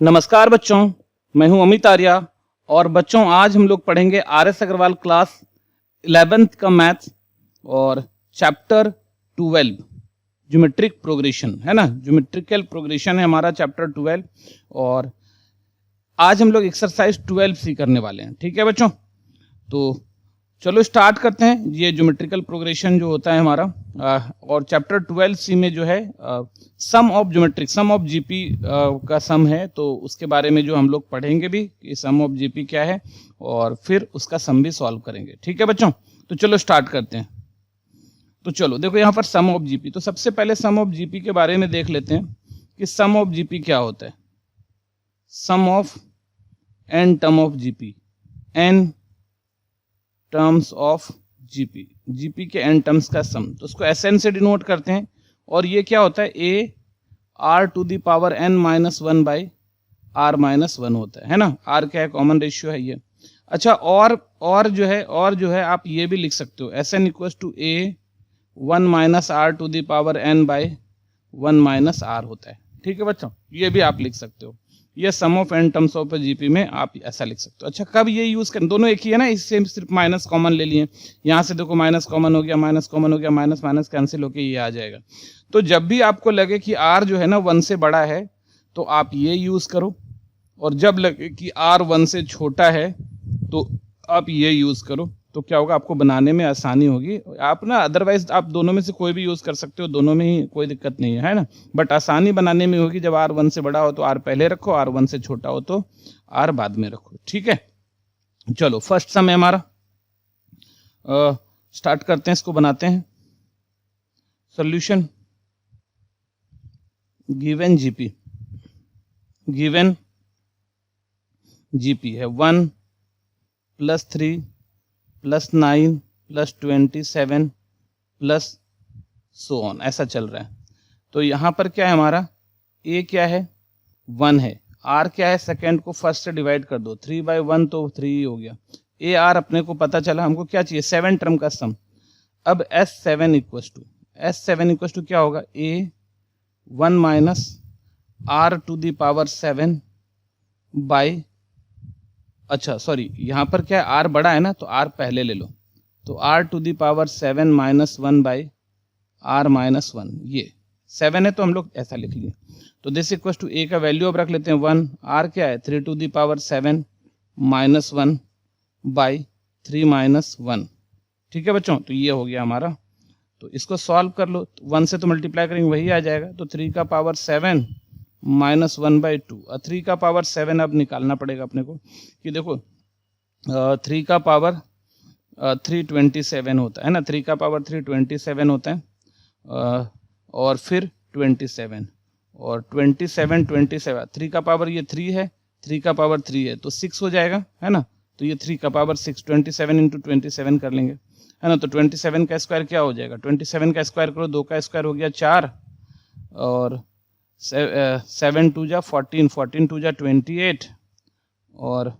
नमस्कार बच्चों, मैं हूं अमित आर्या और बच्चों आज हम लोग पढ़ेंगे आर.एस. अग्रवाल क्लास 11th का मैथ्स और चैप्टर 12 ज्योमेट्रिक प्रोग्रेशन है ना। ज्योमेट्रिकल प्रोग्रेशन है हमारा चैप्टर 12 और आज हम लोग एक्सरसाइज 12 सी करने वाले हैं। ठीक है बच्चों, तो चलो स्टार्ट करते हैं। ये ज्योमेट्रिकल प्रोग्रेशन जो होता है हमारा और चैप्टर 12 सी में जो है sum of geometric, sum of GP का सम है, तो उसके बारे में जो हम लोग पढ़ेंगे भी कि सम ऑफ जीपी क्या है और फिर उसका सम भी सॉल्व करेंगे। ठीक है बच्चों, तो चलो स्टार्ट करते हैं। तो चलो देखो यहाँ पर सम ऑफ जीपी, तो सबसे पहले सम ऑफ जीपी के बारे में देख लेते हैं कि सम ऑफ जीपी क्या होता है। Sum of n term of GP, n terms of GP, GP के एन टर्म्स का सम, तो उसको एसएन से डिनोट करते हैं। और ये क्या होता है, A R to the power N minus one by are minus one होता है ना। आर क्या है, कॉमन रेशियो है ये। अच्छा, और जो है आप ये भी लिख सकते हो, S N equal to A one minus are to the power N by one minus R होता है। ठीक है बच्चों, ये भी आप लिख सकते हो। ये sum of n terms of GP में आप ऐसा लिख सकते हो। अच्छा, कब ये यूज करें, दोनों एक ही है ना, इससे सिर्फ माइनस कॉमन ले लिए। यहाँ से देखो माइनस कॉमन हो गया, माइनस कॉमन हो गया, माइनस माइनस कैंसिल होके ये आ जाएगा। तो जब भी आपको लगे कि आर जो है ना 1 से बड़ा है तो आप ये यूज करो, और जब लगे कि आर 1 से छोटा है तो आप ये यूज करो। तो क्या होगा, आपको बनाने में आसानी होगी। आप ना अदरवाइज आप दोनों में से कोई भी यूज कर सकते हो, दोनों में ही कोई दिक्कत नहीं है ना। बट आसानी बनाने में होगी, जब आर 1 से बड़ा हो तो आर पहले रखो, आर 1 से छोटा हो तो आर बाद में रखो। ठीक है, चलो फर्स्ट सम है हमारा, स्टार्ट करते हैं, इसको बनाते हैं। Solution, given GP, given GP है 1 + 3 + 9 + 27 प्लस सो ऑन, ऐसा चल रहा है। तो यहाँ पर क्या है हमारा, ए क्या है 1 है, आर क्या है, सेकेंड को फर्स्ट से डिवाइड कर दो, 3/1 तो 3 ही हो गया। ए आर अपने को पता चला, हमको क्या चाहिए 7 टर्म का सम। अब S7 इक्वल टू क्या होगा, A 1 minus are to the power 7 by, अच्छा सॉरी यहाँ पर क्या है, आर बड़ा है ना तो आर पहले ले लो, तो r to the power 7 minus 1 by are minus 1, ये 7 है तो हम लोग ऐसा लिख लिए। तो दिस इक्वल टू ए का वैल्यू अब रख लेते हैं 1, आर क्या है 3 to the power 7 minus 1 by 3 minus 1। ठीक है बच्चों, तो ये हो गया हमारा। तो इसको सॉल्व कर लो, 1 से तो मल्टीप्लाई करेंगे वही आ जाएगा, तो 3 का पावर 7 माइनस 1/2, और 3 का पावर 7 अब निकालना पड़ेगा अपने को, कि देखो 3 का पावर 327 होता है ना, 3 का पावर 327 होता है, और फिर 27 और 27 3 का पावर ये 3 है, 3 का पावर 3 है तो 6 हो जाएगा है ना। तो ये 3 का पावर 6, 27 इंटू 27 कर लेंगे है ना। तो 27 का स्क्वायर क्या हो जाएगा, 27 का स्क्वायर करो, 2 का स्क्वायर हो गया 4, और 7 2 जा 14, 14 2 जा 28, और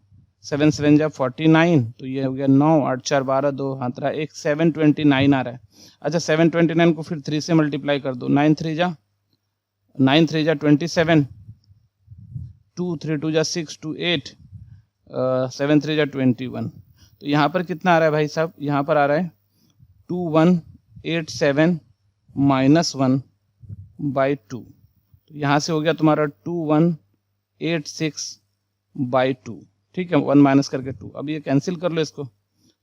7 7 जा 49, तो ये हो गया 9, 8 4 12, 2 हाथ रहा 1, 729 आ रहा है। अच्छा 729 को फिर 3 से मल्टीप्लाई कर दो, 9 3 जा 27, 2 3 2 जा 6, 2 8, 7 3 जा 21। तो यहाँ पर कितना आ रहा है भाई साहब, यहाँ पर आ रहा है 2187 माइनस 1 बाई 2। तो यहाँ से हो गया तुम्हारा 2186/2। ठीक है, 1 माइनस करके 2, अब ये कैंसिल कर लो इसको, तो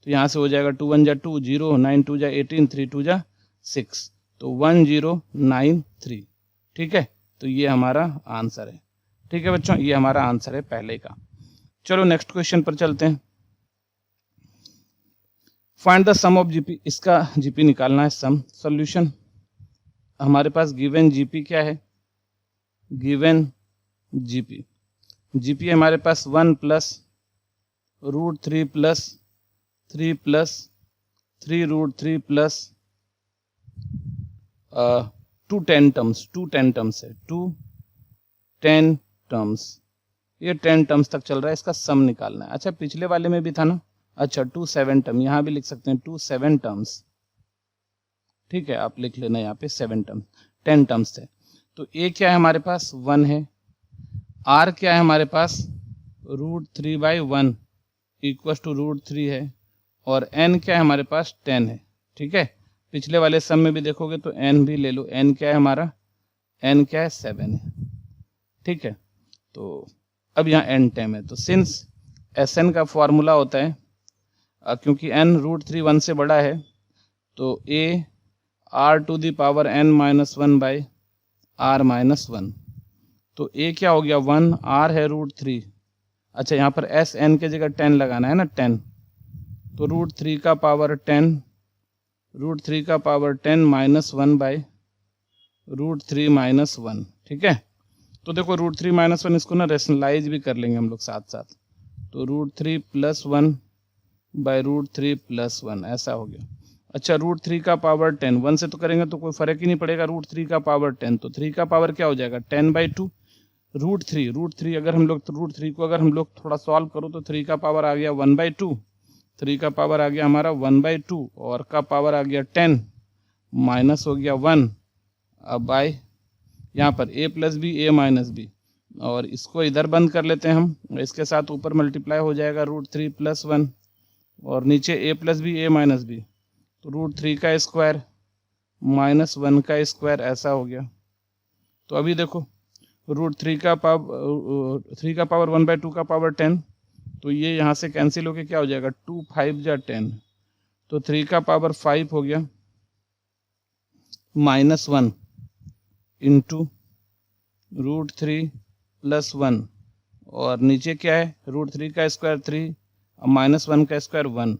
यहाँ से हो जाएगा 2 1 जा 2 0, 9 2 जा 18, 3 2 जा 6, तो 1093। ठीक है, तो ये हमारा आंसर है। ठीक है बच्चों, ये हमारा आंसर है पहले का। चलो नेक्स्ट क्वेश्चन पर चलते हैं। Find the sum of GP, इसका जीपी निकालना है सम। सॉल्यूशन, हमारे पास गिवन जीपी क्या है, गिवन जीपी, जीपी हमारे पास 1 + √3 + 3 + 3√3 + 2 10 टर्म्स, 2 10 टर्म्स है, 2 10 टर्म्स, ये 10 टर्म्स तक चल रहा है, इसका सम निकालना है। अच्छा पिछले वाले में भी था ना, अच्छा 2 7 टर्म, यहाँ भी लिख सकते हैं 2 7 टर्म्स। ठीक है, आप लिख लेना यहाँ पे 7 टर्म्स, 10 टर्म्स थे। तो ए क्या है हमारे पास 1 है, आर क्या है हमारे पास, √3/1 इक्वल टू √3 है, और एन क्या है हमारे पास 10 है। ठीक है, पिछले वाले सम में भी देखोगे तो एन भी ले लो, एन क्या है हमारा, एन क्या है 7 है। ठीक है, तो अब यहाँ एन 10 है, तो सिंस एस एन का फॉर्मूला होता है, क्योंकि एन √3 1 से बड़ा है, तो ए r⁻1/r-1, तो ए क्या हो गया 1, आर है √3। अच्छा, यहाँ पर एस एन के जगह 10 लगाना है ना, 10, तो √3 का पावर 10, √3 का पावर 10 -1/√3 - 1। ठीक है, तो देखो √3 - 1 इसको ना रेशनलाइज भी कर लेंगे हम लोग साथ साथ, तो √3 + 1/√3 + 1 ऐसा हो गया। अच्छा, √3 का पावर 10, 1 से तो करेंगे तो कोई फर्क ही नहीं पड़ेगा, √3 का पावर 10, तो 3 का पावर क्या हो जाएगा 10/2, √3 अगर हम लोग, तो √3 को अगर हम लोग थोड़ा सॉल्व करो तो 3 का पावर आ गया 1/2, 3 का पावर आ गया हमारा 1/2, और का पावर आ गया 10, माइनस हो गया 1, अब बाय यहाँ पर a + b a - b, और इसको इधर बंद कर लेते हैं हम, इसके साथ ऊपर मल्टीप्लाई हो जाएगा √3 + 1, और नीचे a + b a - b, तो √3 का स्क्वायर -1 का स्क्वायर ऐसा हो गया। तो अभी देखो √3 का पावर 3 का पावर 1/2 का पावर 10, तो ये यहाँ से कैंसिल होके क्या हो जाएगा 2 5 जा 10, तो 3 का पावर 5 हो गया -1 इंटू √3 + 1, और नीचे क्या है √3 का स्क्वायर 3 और -1 का स्क्वायर 1,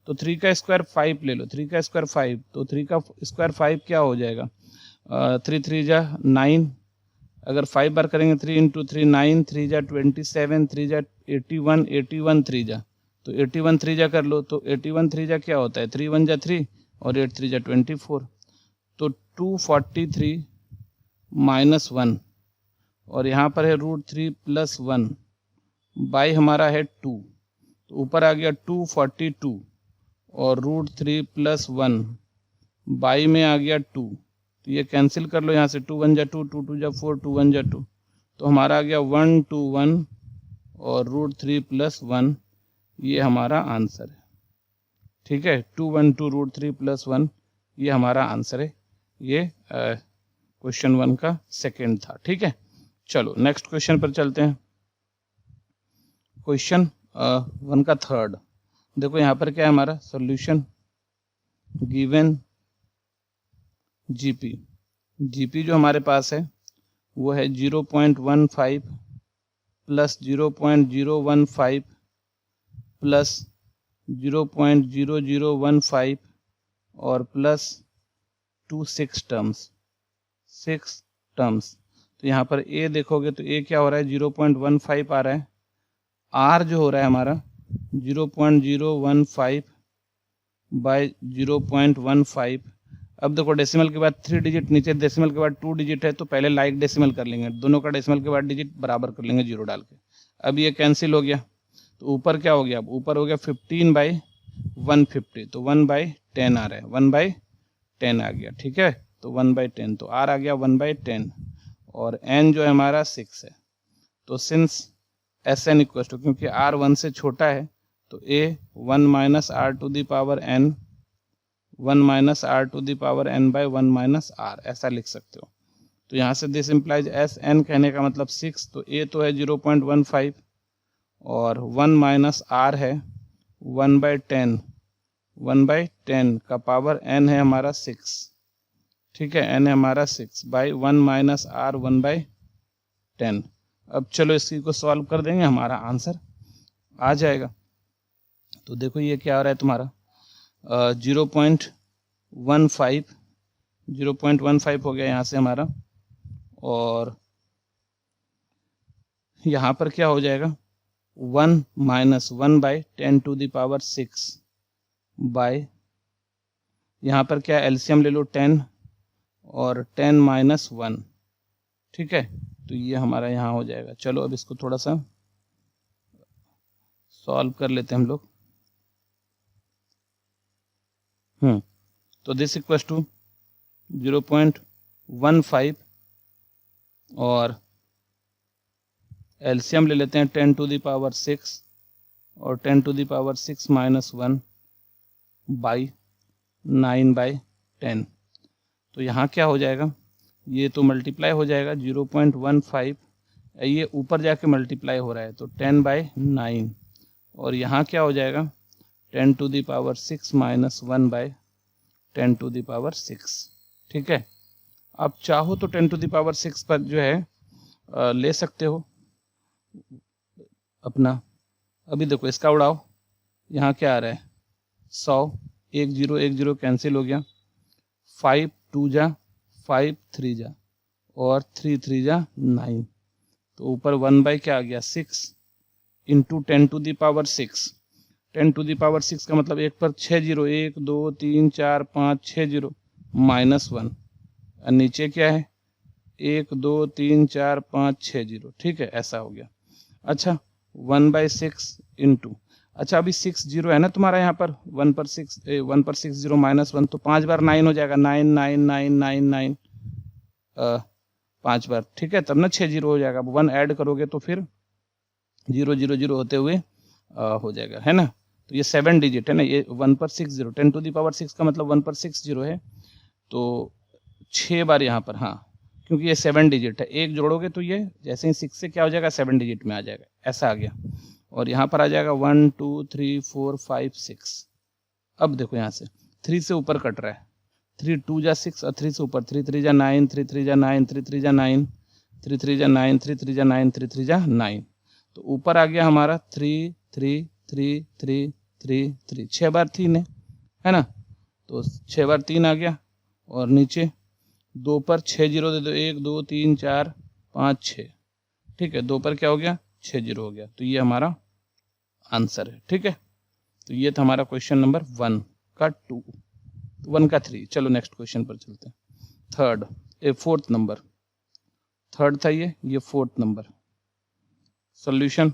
तो 3 का स्क्वायर 5 ले लो, 3 का स्क्वायर 5, तो 3 का स्क्वायर 5 क्या हो जाएगा 3 3 जा 9, अगर 5 बार करेंगे 3 × 3 9, 3 जा 27, 3 जा 81, 81 3 जा, तो 81 3 जा कर लो, तो 81 3 जा क्या होता है 3 1 जा 3 और 8 3 जा 24, तो 243 -1, और यहाँ पर है √3 + 1 बाई हमारा है 2, तो ऊपर आ गया 242, और √3 + 1 बाई में आ गया 2, तो ये कैंसिल कर लो यहाँ से, 2 1 जा 2, 2 2 जा 4, 2 1 जा 2, तो हमारा आ गया 1 2 1 और √3 + 1, ये हमारा आंसर है। ठीक है, 2 1 2 √3 + 1 ये हमारा आंसर है। ये क्वेश्चन 1 का सेकंड था। ठीक है, चलो नेक्स्ट क्वेश्चन पर चलते हैं। क्वेश्चन 1 का थर्ड, देखो यहाँ पर क्या है हमारा सॉल्यूशन, गिवन जीपी जो हमारे पास है वो है 0.15 + 0.015 + 0.0015 और +6 टर्म्स, 6 टर्म्स। तो यहाँ पर ए देखोगे तो ए क्या हो रहा है 0.15 आ रहा है, आर जो हो रहा है हमारा 0.015 बाय 0.15। अब देखो डेसिमल के बाद 3 डिजिट, नीचे डेसिमल के बाद 2 डिजिट है, तो पहले लाइक डेसिमल कर लेंगे, दोनों का डेसिमल के बाद डिजिट बराबर कर लेंगे 0 डाल के। अब ये कैंसिल हो गया, तो ऊपर क्या हो गया, अब ऊपर हो गया 15/150, तो 1/10 आ रहा है, 1/10 आ गया। ठीक है, तो 1/10, तो आर आ गया 1/10, और एन जो है हमारा 6 है। तो since S N equal to, क्योंकि आर 1 से छोटा है, तो ए 1 - r⁻n 1 - r⁻n/1 - r ऐसा लिख सकते हो। तो यहाँ से दिस इम्प्लाइज एस एन कहने का मतलब 6, तो ए तो है 0.15 और 1 - r है 1/10, 1/10 का पावर n है हमारा 6। ठीक है, n है हमारा 6 बाई 1 - r 1/10। अब चलो इसी को सॉल्व कर देंगे, हमारा आंसर आ जाएगा। तो देखो ये क्या आ रहा है तुम्हारा 0.15 हो गया यहाँ से हमारा, और यहाँ पर क्या हो जाएगा 1 - 1/10⁶ बाय, यहाँ पर क्या एलसीएम ले लो 10 और 10 - 1। ठीक है, तो ये हमारा यहाँ हो जाएगा। चलो अब इसको थोड़ा सा सॉल्व कर लेते हैं हम लोग। तो दिस इक्वल टू 0.15 और एलसीएम ले लेते हैं 10 टू द पावर 6 और 10 to the power 6 minus 1 by 9/10। तो यहाँ क्या हो जाएगा, ये तो मल्टीप्लाई हो जाएगा 0.15, ये ऊपर जाके मल्टीप्लाई हो रहा है तो 10/9 और यहाँ क्या हो जाएगा 10 to the power 6 minus 1/10 to the power 6। ठीक है, आप चाहो तो 10 टू द पावर 6 पर जो है ले सकते हो अपना। अभी देखो इसका उड़ाओ, यहाँ क्या आ रहा है 100, 1 0 1 0 कैंसिल हो गया, 5 2 जा 5 3 जा और 3 3 जा 9, तो ऊपर 1 बाई क्या आ गया 6 into 10 to the power 6। 10 to the power 6 का मतलब एक पर 6 0, 1 2 3 4 5 6 0 माइनस 1, और नीचे क्या है 1 2 3 4 5 6 0। ठीक है, ऐसा हो गया। अच्छा 1/6 इंटू, अच्छा अभी 6 0 है ना तुम्हारा यहाँ पर 1 पर 6 0 माइनस 1, तो 5 बार 9 हो जाएगा 9 9 9 9 9 5 बार। ठीक है, तब ना 6 0 हो जाएगा। 1 ऐड करोगे तो फिर 0 0 0 होते हुए हो जाएगा, है ना। तो ये 7 डिजिट है ना, ये 1 पर 6 0, 10 टू द पावर 6 का मतलब 1 पर 6 0 है, तो 6 बार यहाँ पर, हाँ क्योंकि ये 7 डिजिट है, एक जोड़ोगे तो ये जैसे ही 6 से क्या हो जाएगा 7 डिजिट में आ जाएगा, ऐसा आ गया। और यहाँ पर आ जाएगा 1 2 3 4 5 6। अब देखो यहाँ से 3 से ऊपर कट रहा है, 3 2 जा 6 और 3 से ऊपर 3 3 जा 9 3 3 जा 9 3 3 जा 9 3 3 जा 9 3 3 जा 9 3 3 जा 9, तो ऊपर आ गया हमारा 3 3 3 3 3 3, 6 बार 3 है ना, तो 6 बार 3 आ गया। और नीचे 2 पर 6 0 दे दो, 1 2 3 4 5 6। ठीक है, 2 पर क्या हो गया 6 0 हो गया, तो ये हमारा आंसर है। ठीक है, तो ये था हमारा क्वेश्चन नंबर 1 का 2, 1 का 3। चलो नेक्स्ट क्वेश्चन पर चलते हैं। फोर्थ नंबर, थर्ड था ये fourth number. Solution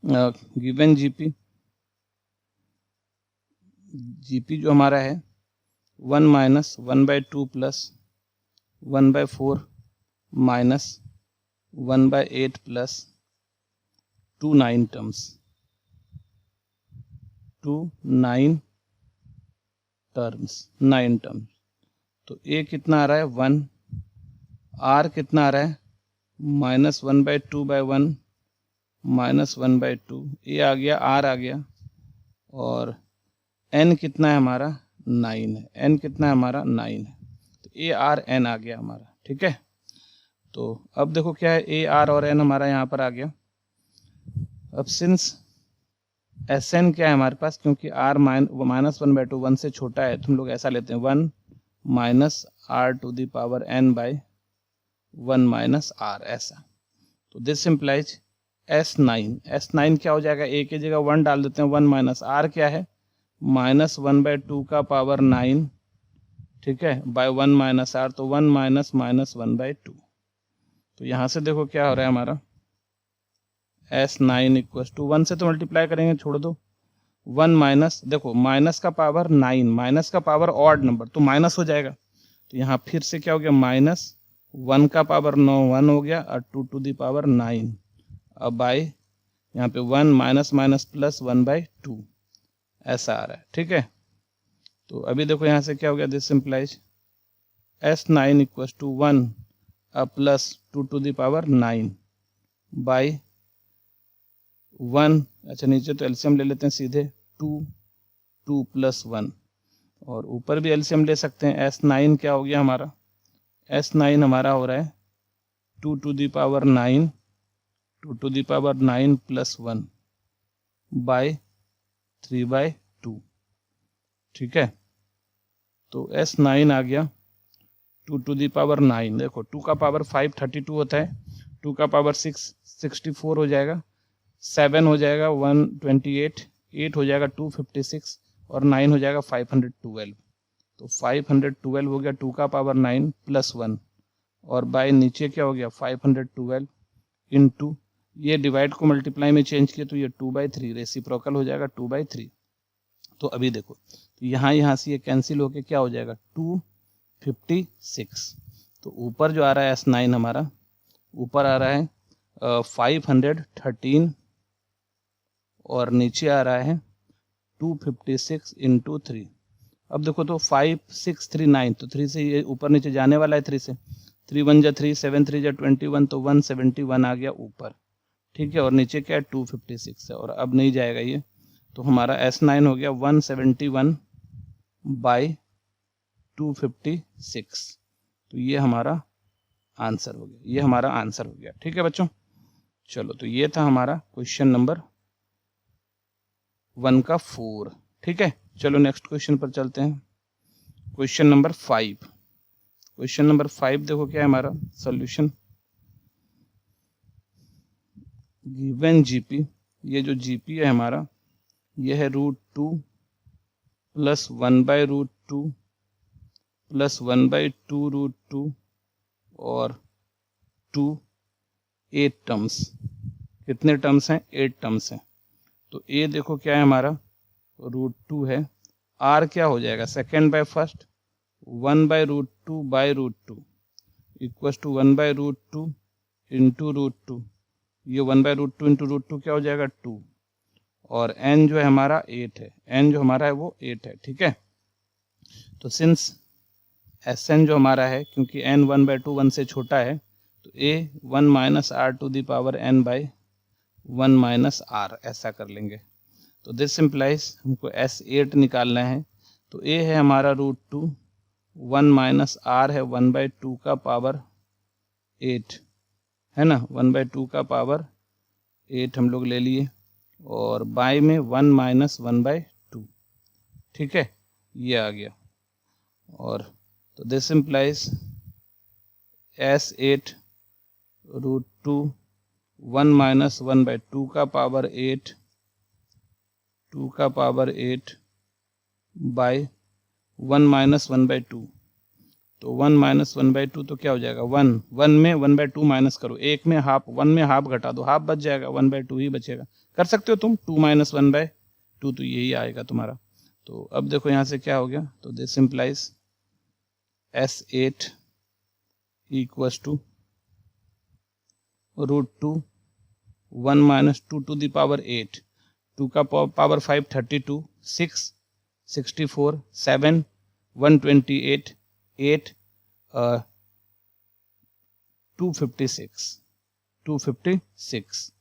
given GP जो हमारा है 1 minus 1/2 plus 1/4 minus 1/8 plus 2 9 terms, 9 terms. तो ए कितना आ रहा है 1, आर कितना आ रहा है माइनस 1/2/1 माइनस 1/2, ए आ गया आर आ गया, और एन कितना है हमारा 9 है, एन कितना है हमारा 9 है, तो ए आर एन आ गया हमारा। ठीक है, तो अब देखो क्या है ए आर और एन हमारा यहाँ पर आ गया। अब सिंस एस एन क्या है हमारे पास, क्योंकि आर माइनस 1/2 1 से छोटा है, तो हम लोग ऐसा लेते हैं 1 minus are to the power N by 1 minus r, ऐसा। तो दिस इम्प्लाइज S9 क्या हो जाएगा, ए की जगह 1 डाल देते हैं, 1 माइनस आर क्या है माइनस 1/2 का पावर 9, ठीक है, बाय 1 माइनस आर, तो 1 माइनस माइनस 1/2। तो यहाँ से देखो क्या हो रहा है हमारा S9 इक्वल टू 1 से तो मल्टीप्लाई करेंगे, छोड़ दो, 1 माइनस, देखो माइनस का पावर 9, माइनस का पावर ऑड नंबर तो माइनस हो जाएगा, तो यहाँ फिर से क्या हो गया माइनस 1 का पावर 9 1 हो गया, और 2 टू द पावर 9, अब बाई यहाँ पे 1 माइनस माइनस प्लस 1/2 ऐसा आ रहा है। ठीक है, तो अभी देखो यहाँ से क्या हो गया, this implies S9 equal to 1 plus 2 to the power 9 by 1, अच्छा नीचे तो एलसीएम ले लेते हैं सीधे, 2 प्लस 1, और ऊपर भी एलसीएम ले सकते हैं। S9 क्या हो गया हमारा, S9 हमारा हो रहा है 2 to the power 9 2 to the power 9 plus 1 by 3/2। ठीक है, तो S9 आ गया 2 टू द पावर 9, देखो 2 का पावर 5 32 होता है, 2 का पावर 6 64 हो जाएगा, 7 हो जाएगा 128, 8 हो जाएगा 256, और 9 हो जाएगा 512। तो 512 हो गया 2 का पावर 9 प्लस 1, और बाय नीचे क्या हो गया 512 इंटू, ये डिवाइड को मल्टीप्लाई में चेंज किया तो ये 2/3 रेसिप्रोकल हो जाएगा 2/3। तो अभी देखो तो यहाँ से ये कैंसिल होके क्या हो जाएगा 256। तो ऊपर जो आ रहा है S9 हमारा ऊपर आ रहा है 513 और नीचे आ रहा है 256 इंटू 3। अब देखो तो 5639, तो 3 से ये ऊपर नीचे जाने वाला है 3 से। 3 1 जा 3, 7 3 जा 21, तो 171 आ गया ऊपर, ठीक है। और नीचे क्या है 256 है, और अब नहीं जाएगा ये, तो हमारा S9 हो गया 171 बाई 256। तो ये हमारा आंसर हो गया, ये हमारा आंसर हो गया, ठीक है बच्चों। चलो, तो ये था हमारा क्वेश्चन नंबर 1 का 4, ठीक है। चलो नेक्स्ट क्वेश्चन पर चलते हैं। Question number 5। क्वेश्चन नंबर 5 देखो क्या है हमारा सॉल्यूशन। गिवन जीपी, ये जो जीपी है हमारा, ये है √2 प्लस 1/√2 प्लस 1/2√2 और 8 टर्म्स। कितने टर्म्स हैं? 8 टर्म्स हैं। तो ए देखो क्या है हमारा √2 है, आर क्या हो जाएगा second by first, 1/√2 equal to 1/√2 into √2, ये 1/√2 इंटू √2 क्या हो जाएगा 2, और n जो है हमारा 8 है, n जो हमारा है वो 8 है, ठीक है। तो सिंस Sn जो हमारा है, क्योंकि n 1/2 1 से छोटा है, तो a 1 minus r to the power n by 1 minus r, ऐसा कर लेंगे। तो दिस इम्प्लाइज हमको S8 निकालना है, तो a है हमारा √2, 1 माइनस r है 1/2 का पावर 8, है ना, 1/2 का पावर 8 हम लोग ले लिए, और बाई में 1 माइनस 1/2, ठीक है, ये आ गया। और तो दिस इम्प्लाइज S8 √2 1 माइनस 1/2 का पावर 8, 2 का पावर 8 बाई 1 माइनस 1/2। तो 1 माइनस 1/2 तो क्या हो जाएगा 1, 1 में 1/2 माइनस करो, एक में हाफ, 1 में हाफ घटा दो, हाफ बच जाएगा, 1/2 ही बचेगा। कर सकते हो तुम, 2 माइनस 1/2, तो यही आएगा तुम्हारा। तो अब देखो यहाँ से क्या हो गया, तो this implies S8 equals to √2 1 minus 2 to the power 8, 2 का पावर 5 32, 6 64, 7 128, 8 256,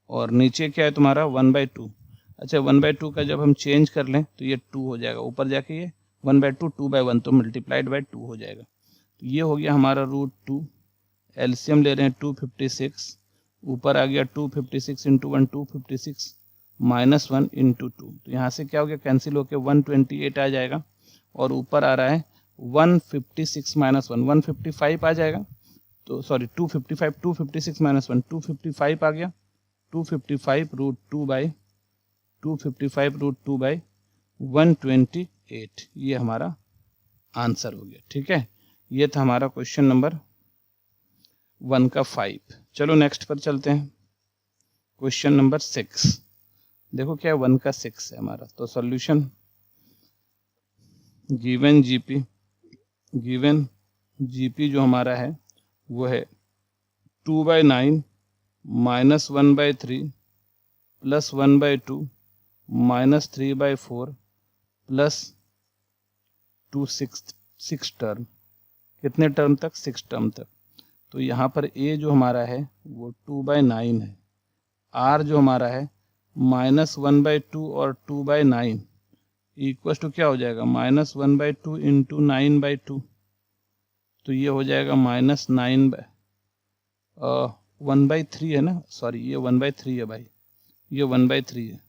और नीचे क्या है तुम्हारा 1/2। अच्छा, 1/2 का जब हम चेंज कर लें तो ये 2 हो जाएगा, ऊपर जाके ये 1/2 2/1, तो मल्टीप्लाइड बाय 2 हो जाएगा। तो ये हो गया हमारा √2, एलसीएम ले रहे हैं 256, ऊपर आ गया 256 इंटू 1 256 माइनस 1 इंटू 2, तो यहाँ से क्या हो गया कैंसिल होकर 128 आ जाएगा, और ऊपर आ रहा है 156 माइनस 1 155 आ जाएगा। तो सॉरी 255, 256 माइनस 1 255 आ गया, 255 √2 बाई 128, ये हमारा आंसर हो गया, ठीक है। ये था हमारा क्वेश्चन नंबर 1 का 5। चलो नेक्स्ट पर चलते हैं। क्वेश्चन नंबर 6 देखो क्या है, 1 का 6 है हमारा। तो सॉल्यूशन गिवन जीपी जो हमारा है वो है 2/9 minus 1/3 plus 1/2 minus 3/4 plus 6 term. कितने टर्म तक? 6 टर्म तक। तो यहाँ पर a जो हमारा है वो 2/9 है, r जो हमारा है माइनस 1/2 और 2/9 इक्वल टू क्या हो जाएगा माइनस 1/2 इंटू 9/2, तो ये हो जाएगा माइनस 1/3 है ना, सॉरी ये 1/3 है भाई, ये 1/3 है,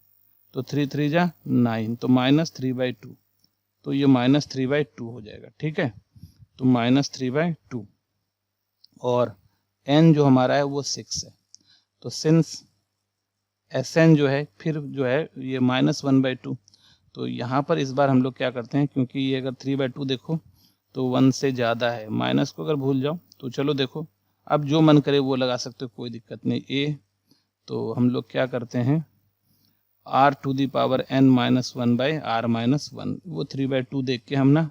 तो 3 3 जा 9, तो माइनस 3/2, तो ये माइनस 3/2 हो जाएगा, ठीक है। तो माइनस 3/2, और n जो हमारा है वो 6 है। तो सिंस Sn जो है फिर जो है ये माइनस 1/2, तो यहाँ पर इस बार हम लोग क्या करते हैं, क्योंकि ये अगर 3/2 देखो तो 1 से ज़्यादा है, माइनस को अगर भूल जाओ तो चलो देखो अब जो मन करे वो लगा सकते हो, कोई दिक्कत नहीं। a तो हम लोग क्या करते हैं r to the power n minus 1 by r minus 1, वो 3/2 देख के हम ना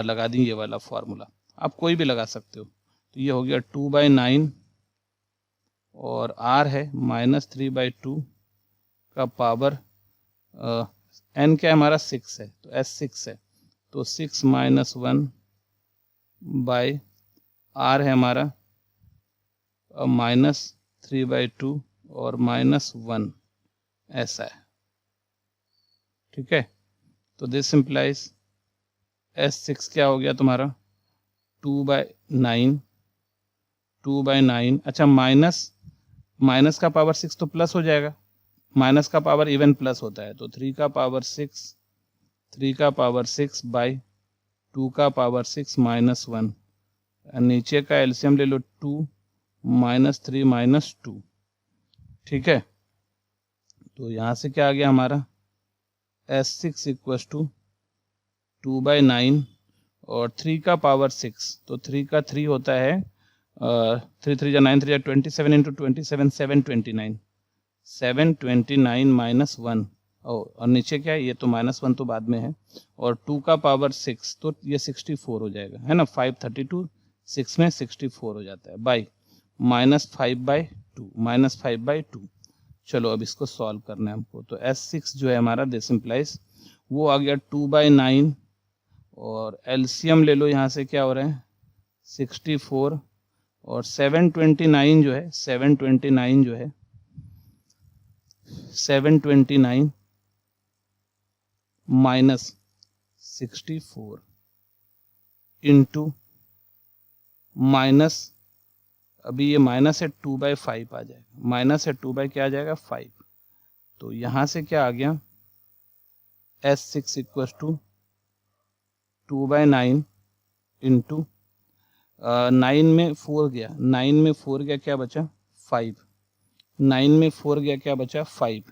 लगा दें ये वाला फॉर्मूला, आप कोई भी लगा सकते हो। तो ये हो गया 2/9 और r है -3/2 का पावर n क्या है हमारा 6 है, तो s 6 है, तो 6 - 1 r है हमारा -3/2 और -1 ऐसा है। ठीक है, तो दिस इम्प्लाइज S6 क्या हो गया तुम्हारा 2/9। अच्छा माइनस का पावर 6 तो प्लस हो जाएगा, माइनस का पावर इवन प्लस होता है, तो 3 का पावर 6 बाई 2 का पावर 6 -1, नीचे का एलसीएम ले लो 2 -3 -2। ठीक है, तो यहाँ से क्या आ गया हमारा S6 = 2/9 और 3 का पावर 6, तो 3 का 3 होता है 3 3 जा 9 3 जा 27 × 27 729 -1 और नीचे क्या है, ये तो -1 तो बाद में है, और 2 का पावर 6 तो ये 64 हो जाएगा, है ना। 532 6 में 64 हो जाता है, बाई -5/2 चलो अब इसको सॉल्व करना है हमको। तो S6 जो है हमारा दिस इम्प्लाइज वो आ गया 2/9 और एलसीएम ले लो, यहाँ से क्या हो रहा है 64 और 729 जो है 729 -64 इंटू माइनस, अभी ये माइनस है 2/5 आ जाएगा, माइनस है 2 क्या आ जाएगा 5, तो यहाँ से क्या आ गया S6 = 2/9 इंटू 9 में 4 गया, 9 में 4 गया क्या बचा 5, 9 में 4 गया क्या बचा 5,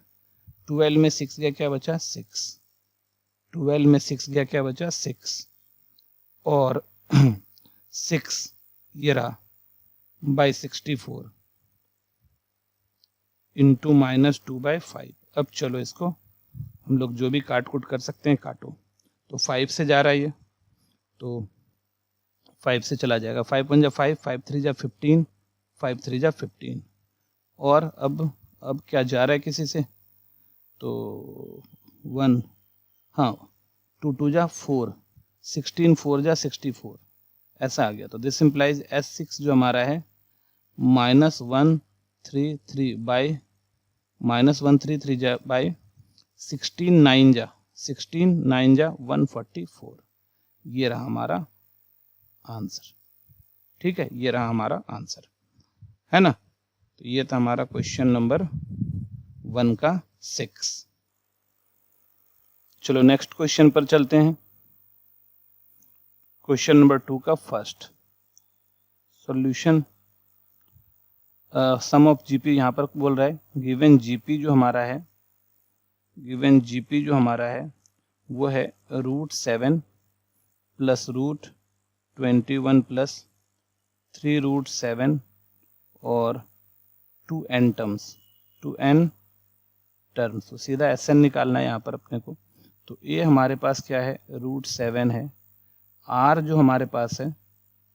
12 में 6 गया क्या बचा 6, 12 में 6 गया क्या बचा 6 और 6 ये रहा बाई 64 इंटू -2/5। अब चलो इसको हम लोग जो भी काट कूट कर सकते हैं काटो, तो 5 से जा रहा है ये, तो 5 से चला जाएगा, 5 × 1 = 5, 5 × 3 = 15, 5 × 3 = 15 और अब क्या जा रहा है किसी से, तो 1 हाँ 2 × 2 = 4, 16 4 = 64 ऐसा आ गया। तो दिस इम्प्लाइज S6 जो हमारा है -133 बाई -133 बाई 16 9 × 144, ये रहा हमारा आंसर। ठीक है, ये रहा हमारा आंसर, है ना। तो ये था हमारा क्वेश्चन नंबर 1 का 6। चलो नेक्स्ट क्वेश्चन पर चलते हैं। क्वेश्चन नंबर 2 का first solution, sum of GP यहाँ पर बोल रहा है, गिवन जीपी जो हमारा है, गिवन जीपी जो हमारा है वो है √7 प्लस √21 प्लस 3√7 और 2n टर्म्स, तो सीधा SN निकालना है यहाँ पर अपने को। तो ये हमारे पास क्या है √7 है, R जो हमारे पास है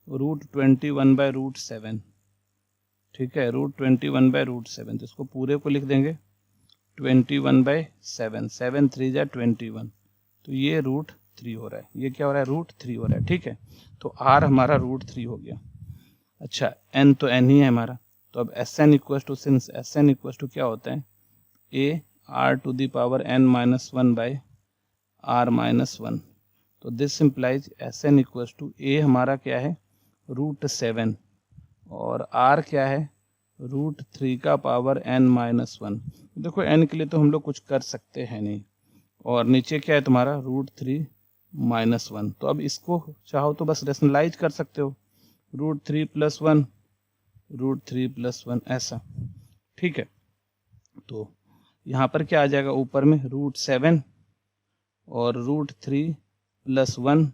√21/√7, ठीक है, √21/√7, तो इसको पूरे को लिख देंगे 21/7, 7 3 = 21, तो ये √3 हो रहा है, ये क्या हो रहा है √3 हो रहा है। ठीक है, तो R हमारा √3 हो गया। अच्छा n तो n ही है हमारा, तो अब SN = सिंस SN = क्या होता है (r⁻1/r-1), तो दिस इम्प्लाइज SN = A हमारा क्या है √7 और R क्या है √3 का पावर n-1। देखो n के लिए तो हम लोग कुछ कर सकते हैं नहीं, और नीचे क्या है तुम्हारा √3 - 1, तो अब इसको चाहो तो बस रेशनलाइज कर सकते हो, √3 + 1 √3 + 1 ऐसा। ठीक है, तो यहाँ पर क्या आ जाएगा ऊपर में √7 और √3 + 1,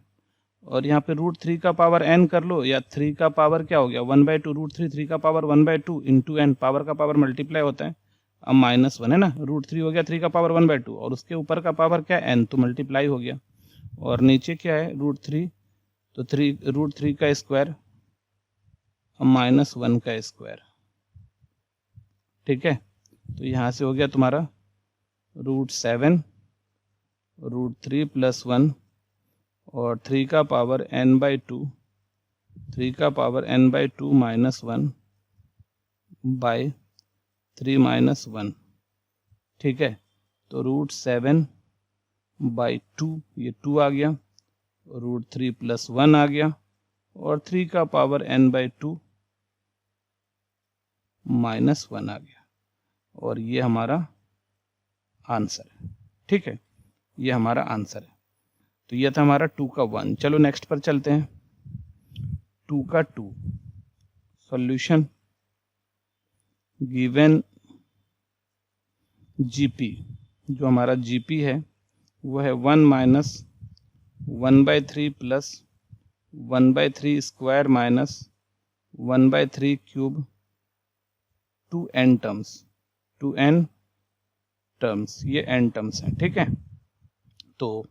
और यहाँ पे √3 का पावर n कर लो, या 3 का पावर क्या हो गया 1/2, √3 3 का पावर 1/2 इंटू n, पावर का पावर मल्टीप्लाई होता है, अब -1 है ना, √3 हो गया 3 का पावर 1/2 और उसके ऊपर का पावर क्या n, तो मल्टीप्लाई हो गया, और नीचे क्या है √3, तो √3 का स्क्वायर -1 का स्क्वायर, ठीक है, तो यहाँ से हो गया तुम्हारा √7 √3 + 1 और 3 का पावर n/2 3 का पावर n/2 - 1 बाय 3 - 1, ठीक है। तो √7/2 ये 2 आ गया, √3 + 1 आ गया और 3 का पावर n/2 - 1 आ गया और ये हमारा आंसर है, ठीक है, ये हमारा आंसर है। तो ये था हमारा 2 का 1। चलो नेक्स्ट पर चलते हैं। 2 का 2 सॉल्यूशन गिवन जीपी, जो हमारा जीपी है वो है 1 - 1/3 + 1/3 स्क्वायर - 1/3 क्यूब 2n टर्म्स, ये n टर्म्स हैं, ठीक है। तो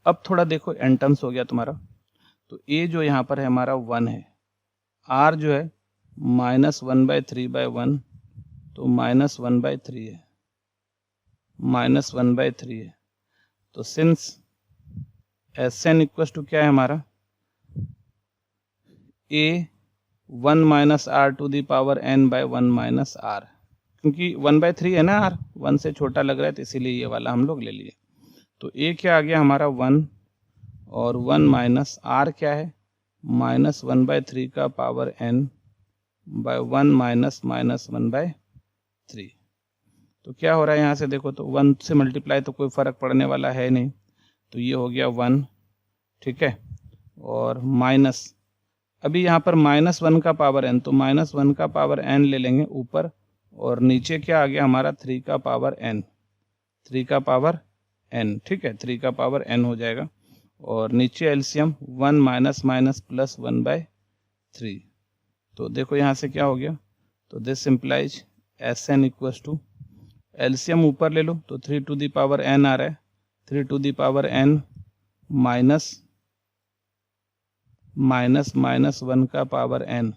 अब थोड़ा देखो n टर्म्स हो गया तुम्हारा, तो a जो यहाँ पर है हमारा 1 है, r जो है -1/3/1 तो -1/3 है, -1/3 है। तो सिंस Sn इक्वल टू क्या है हमारा a 1 - r⁻n/1 - r, क्योंकि 1/3 है ना, r 1 से छोटा लग रहा है तो इसीलिए ये वाला हम लोग ले लिए। तो a क्या आ गया हमारा 1 और 1 माइनस r क्या है -1/3 का पावर n/1 - -1/3। तो क्या हो रहा है यहाँ से देखो, तो 1 से मल्टीप्लाई तो कोई फर्क पड़ने वाला है नहीं, तो ये हो गया 1, ठीक है। और माइनस, अभी यहाँ पर -1 का पावर n, तो -1 का पावर n ले लेंगे ऊपर और नीचे क्या आ गया हमारा 3 का पावर n, 3 का पावर n, ठीक है, 3 का पावर n हो जाएगा। और नीचे एलसीएम 1 माइनस माइनस प्लस 1/3। तो देखो यहाँ से क्या हो गया, तो this implies Sn equals to, LCM ऊपर ले लो तो 3 टू द पावर n आ रहा है, 3 to the power n minus 1 का पावर n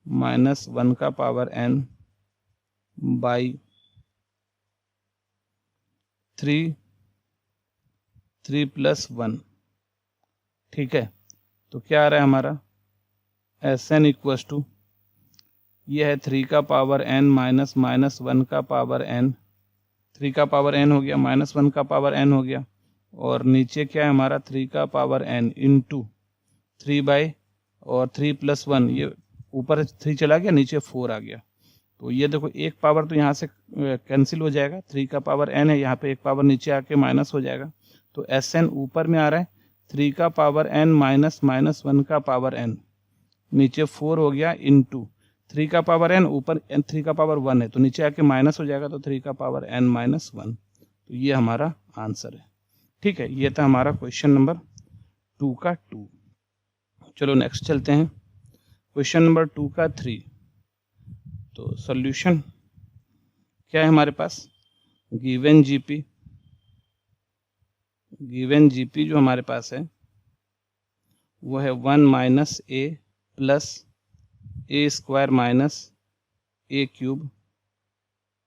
-1 का पावर n बाई 3 + 1, ठीक है। तो क्या आ रहा है हमारा Sn इक्वल्स टू, ये है 3 का पावर n माइनस 1 का पावर n, 3 का पावर n हो गया -1 का पावर n हो गया, और नीचे क्या है हमारा 3 का पावर n इंटू 3 बाई और 3 + 1, ये ऊपर 3 चला गया नीचे 4 आ गया। तो ये देखो एक पावर तो यहाँ से कैंसिल हो जाएगा, 3 का पावर n है, यहाँ पे एक पावर नीचे आके माइनस हो जाएगा। तो Sn ऊपर में आ रहा है 3 का पावर n माइनस -1 का पावर n, नीचे 4 हो गया इंटू 3 का पावर n, ऊपर 3 का पावर 1 है तो नीचे आके माइनस हो जाएगा, तो 3 का पावर n - 1। तो ये हमारा आंसर है, ठीक है। ये था हमारा क्वेश्चन नंबर 2 का 2। चलो नेक्स्ट चलते हैं, क्वेश्चन नंबर 2 का 3। तो सॉल्यूशन क्या है हमारे पास, गिवन जीपी जो हमारे पास है वो है 1 minus a plus a square minus a cube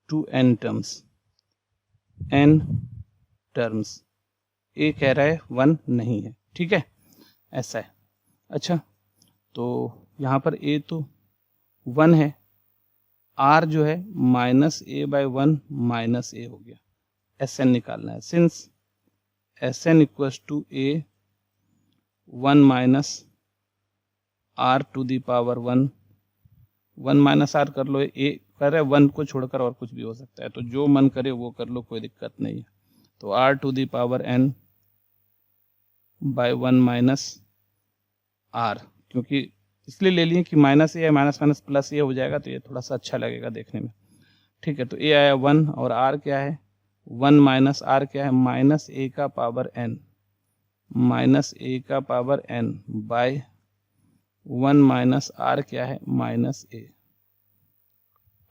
2n terms, a कह रहा है 1 नहीं है, ठीक है, ऐसा है। अच्छा, तो यहाँ पर a तो 1 है, r जो है -a/1 माइनस a हो गया, Sn निकालना है। Since Sn equals to a 1 minus r to the power 1, 1 minus r कर लो, a कर रहे 1 को छोड़कर और कुछ भी हो सकता है, तो जो मन करे वो कर लो, कोई दिक्कत नहीं है। तो r to the power n by 1 minus r, क्योंकि इसलिए ले लिए कि माइनस ए है, माइनस माइनस प्लस ए हो जाएगा तो ये थोड़ा सा अच्छा लगेगा देखने में, ठीक है। तो ए आया 1 और r क्या है 1 माइनस r क्या है माइनस ए का पावर n, माइनस ए का power n by 1 minus r क्या है माइनस ए,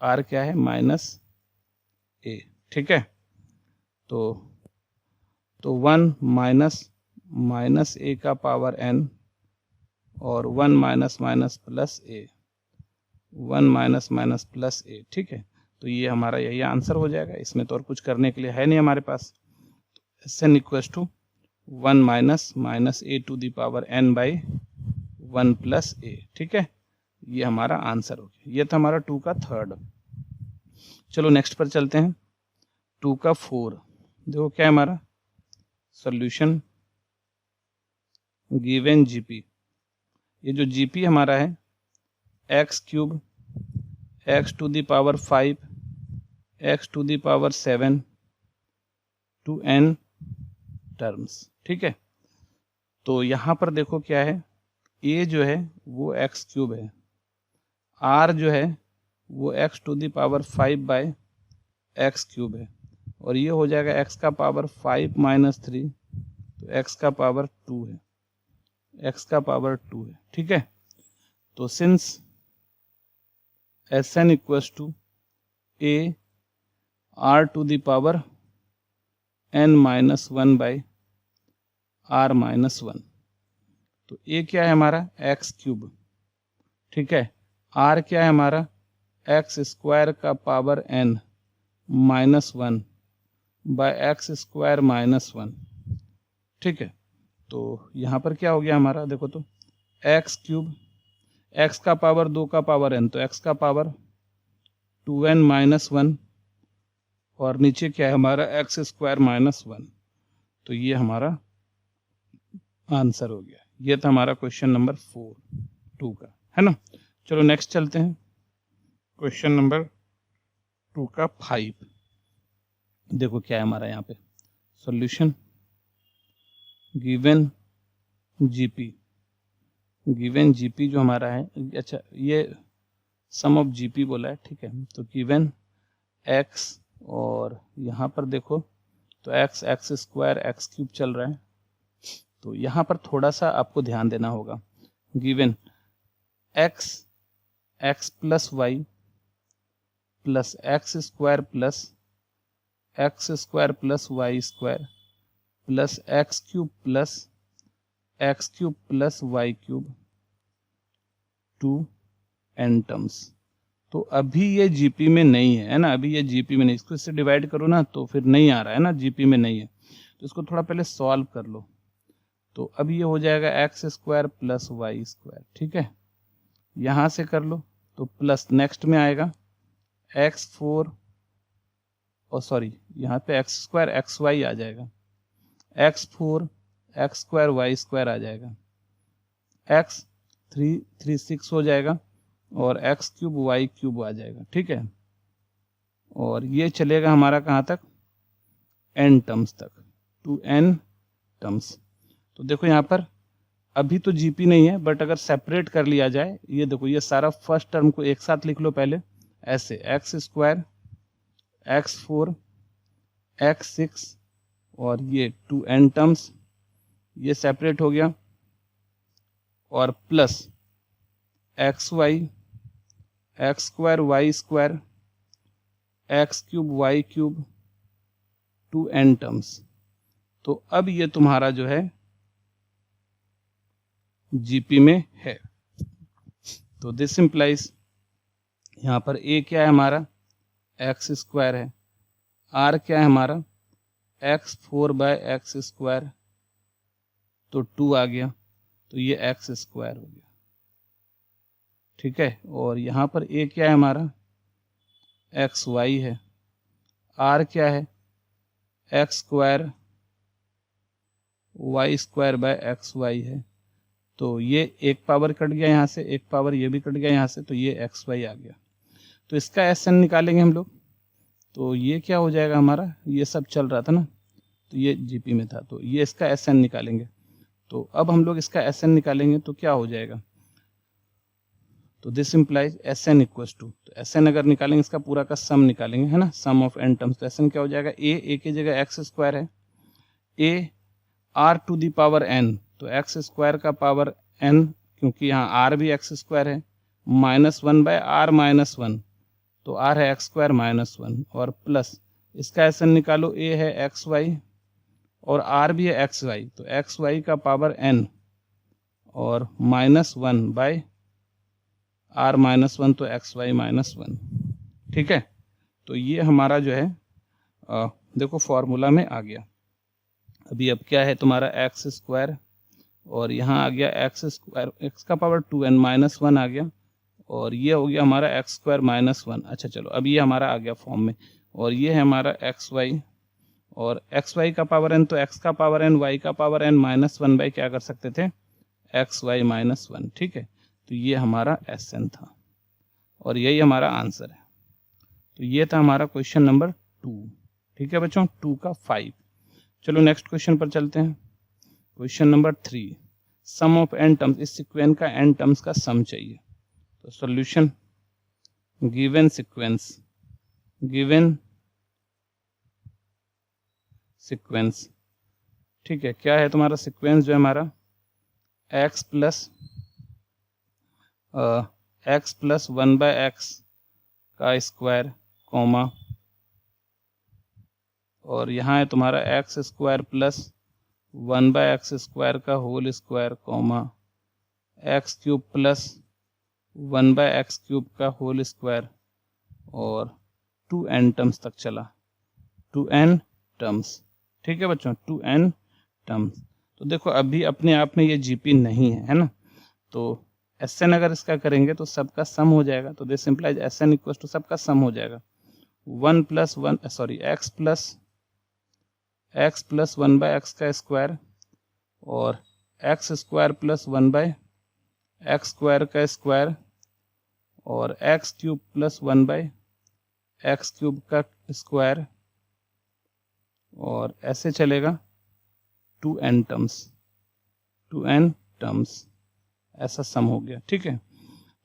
r क्या है माइनस ए, ठीक है। तो 1 माइनस ए का पावर n और 1 माइनस माइनस प्लस ए, 1 माइनस माइनस प्लस ए, ठीक है। तो ये हमारा यही आंसर हो जाएगा, इसमें तो और कुछ करने के लिए है नहीं हमारे पास। Sn equals to 1 minus a to the power n by 1 plus a। ठीक है, ये हमारा आंसर हो गया। ये था हमारा 2 का थर्ड। चलो नेक्स्ट पर चलते हैं। 2 का 4 देखो क्या है हमारा सॉल्यूशन गिवन जीपी। ये जो जीपी हमारा है x cube x to the power 5 x to the power 7 to n terms. ठीक है, तो यहाँ पर देखो क्या है, a जो है वो एक्स क्यूब है, r जो है वो x to the power 5 by x cube है, और ये हो जाएगा x का पावर 5 माइनस 3, तो x का पावर 2 है, x का पावर 2 है। ठीक है, तो since Sn equals to a r to the power n minus 1 by r minus 1, तो a क्या है हमारा एक्स क्यूब। ठीक है, r क्या है हमारा एक्स स्क्वायर का power n minus 1 by x square minus 1। ठीक है, तो यहाँ पर क्या हो गया हमारा, देखो तो एक्स क्यूब एक्स का पावर 2 का पावर n, तो एक्स का पावर 2n माइनस 1, और नीचे क्या है हमारा एक्स स्क्वायर माइनस 1, तो ये हमारा आंसर हो गया। ये था हमारा क्वेश्चन नंबर 4 2 का, है ना। चलो नेक्स्ट चलते हैं, क्वेश्चन नंबर 2 का 5। देखो क्या है हमारा यहाँ पे solution given GP. Given GP जो हमारा है, अच्छा ये सम ऑफ जीपी बोला है। ठीक है, तो गिवन एक्स, और यहाँ पर देखो तो x x square x cube चल रहा है, तो यहाँ पर थोड़ा सा आपको ध्यान देना होगा। Given x x plus y plus x square plus y square plus x cube plus y cube to n terms. तो अभी ये जीपी में नहीं है ना, अभी ये जीपी में नहीं, इसको इससे डिवाइड करो ना तो फिर नहीं आ रहा है ना, जीपी में नहीं है, तो इसको थोड़ा पहले सॉल्व कर लो। तो अब ये हो जाएगा x square plus y square. ठीक है, यहाँ से कर लो तो प्लस नेक्स्ट में आएगा x4, और सॉरी यहाँ पे एक्स स्क्वायर एक्स वाई आ जाएगा, x4 x square y square आ जाएगा, x 3 6 हो जाएगा, और एक्स क्यूब वाई क्यूब आ जाएगा। ठीक है, और ये चलेगा हमारा कहाँ तक, n टर्म्स तक, टू n टर्म्स। तो देखो यहाँ पर अभी तो जीपी नहीं है, बट अगर सेपरेट कर लिया जाए, ये देखो ये सारा फर्स्ट टर्म को एक साथ लिख लो पहले ऐसे, एक्स स्क्वायर x4 x6 और ये 2n टर्म्स, ये सेपरेट हो गया, और plus x y x square y square x cube y cube 2n terms. तो अब ये तुम्हारा जो है जीपी में है। तो दिस इंप्लाइज यहाँ पर a क्या है हमारा एक्स स्क्वायर है, r क्या है हमारा x4 बाय एक्स स्क्वायर, तो 2 आ गया, तो ये एक्स स्क्वायर हो गया। ठीक है, और यहाँ पर a क्या है हमारा एक्स वाई है, r क्या है x square y square by x y है, तो ये एक पावर कट गया यहाँ से, एक पावर ये भी कट गया यहाँ से, तो ये एक्स वाई आ गया। तो इसका Sn निकालेंगे हम लोग, तो ये क्या हो जाएगा हमारा, ये सब चल रहा था ना, तो ये जीपी में था, तो ये इसका Sn निकालेंगे। तो अब हम लोग इसका Sn निकालेंगे तो क्या हो जाएगा, तो this implies Sn equals to, तो Sn अगर निकालेंगे इसका पूरा का सम निकालेंगे, है ना, सम ऑफ n टर्म्स। तो Sn क्या हो जाएगा, a की जगह एक्स स्क्वायर है, a r to the power n, तो एक्स स्क्वायर का पावर n, क्योंकि यहाँ r भी एक्स स्क्वायर है, -1 बाय r माइनस 1, तो r है एक्स स्क्वायर माइनस 1, और प्लस इसका Sn निकालो, a है एक्स वाई और r भी है एक्स वाई, तो एक्स वाई का पावर n और -1 बाय r माइनस 1, तो एक्स वाई माइनस 1। ठीक है, तो ये हमारा जो है देखो फॉर्मूला में आ गया। अभी अब क्या है तुम्हारा एक्स स्क्वायर और यहाँ आ गया एक्स स्क्वायर एक्स का पावर 2n माइनस 1 आ गया और ये हो गया हमारा एक्स स्क्वायर माइनस 1। अच्छा चलो अब ये हमारा आ गया फॉर्म में और ये है हमारा एक्स वाई और एक्स वाई का पावर n, तो x का पावर n y का पावर n माइनस 1 बाई क्या कर सकते थे एक्स वाई माइनस 1। ठीक है, तो ये हमारा Sn था और यही हमारा आंसर है। तो ये था हमारा क्वेश्चन नंबर 2। ठीक है बच्चों, 2 का 5। चलो नेक्स्ट क्वेश्चन पर चलते हैं। Question number 3, sum of n terms, इस सीक्वेंस का n टर्म्स का सम चाहिए। तो solution, given sequence, given sequence. ठीक है, क्या है तुम्हारा सीक्वेंस जो है हमारा x प्लस 1 बाय एक्स का स्क्वायर कॉमा और यहाँ है तुम्हारा x square plus 1 by x square का whole square comma x cube plus 1 by x cube का होल स्क्वायर और 2n टर्म्स तक चला, 2n टर्म्स। ठीक है बच्चों, 2n टर्म्स। तो देखो अभी अपने आप में ये जीपी नहीं है ना, तो Sn अगर इसका करेंगे तो सबका सम हो जाएगा। तो this implies Sn equal to सबका सम हो जाएगा 1 plus 1 sorry x plus 1 by x का स्क्वायर और x square plus 1 by x square का स्क्वायर और x cube plus 1 by x cube का स्क्वायर और ऐसे चलेगा 2n टर्म्स, ऐसा सम हो गया। ठीक है,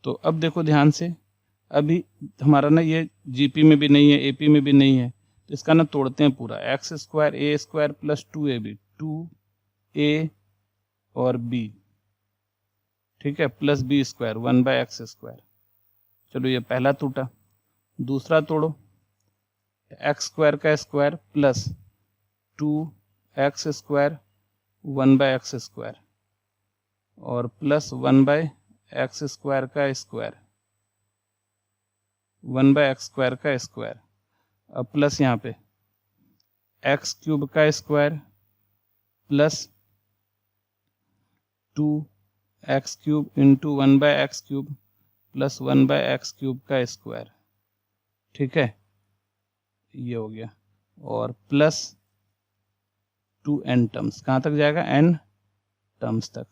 तो अब देखो ध्यान से, अभी हमारा ना ये जीपी में भी नहीं है, एपी में भी नहीं है, तो इसका ना तोड़ते हैं पूरा। X square a square plus 2ab, 2a और b, ठीक है, plus b square 1 by x square. चलो ये पहला टूटा, दूसरा तोड़ो, एक्स स्क्वायर का square plus 2x square 1 by x square और प्लस 1 बाय एक्स स्क्वायर का स्क्वायर, 1 बाय एक्स स्क्वायर का स्क्वायर। अब प्लस यहाँ पे एक्स क्यूब का square plus 2x cube into 1 by x cube plus 1 by x cube का square. ठीक है, ये हो गया और प्लस 2n टर्म्स, कहाँ तक जाएगा n टर्म्स तक।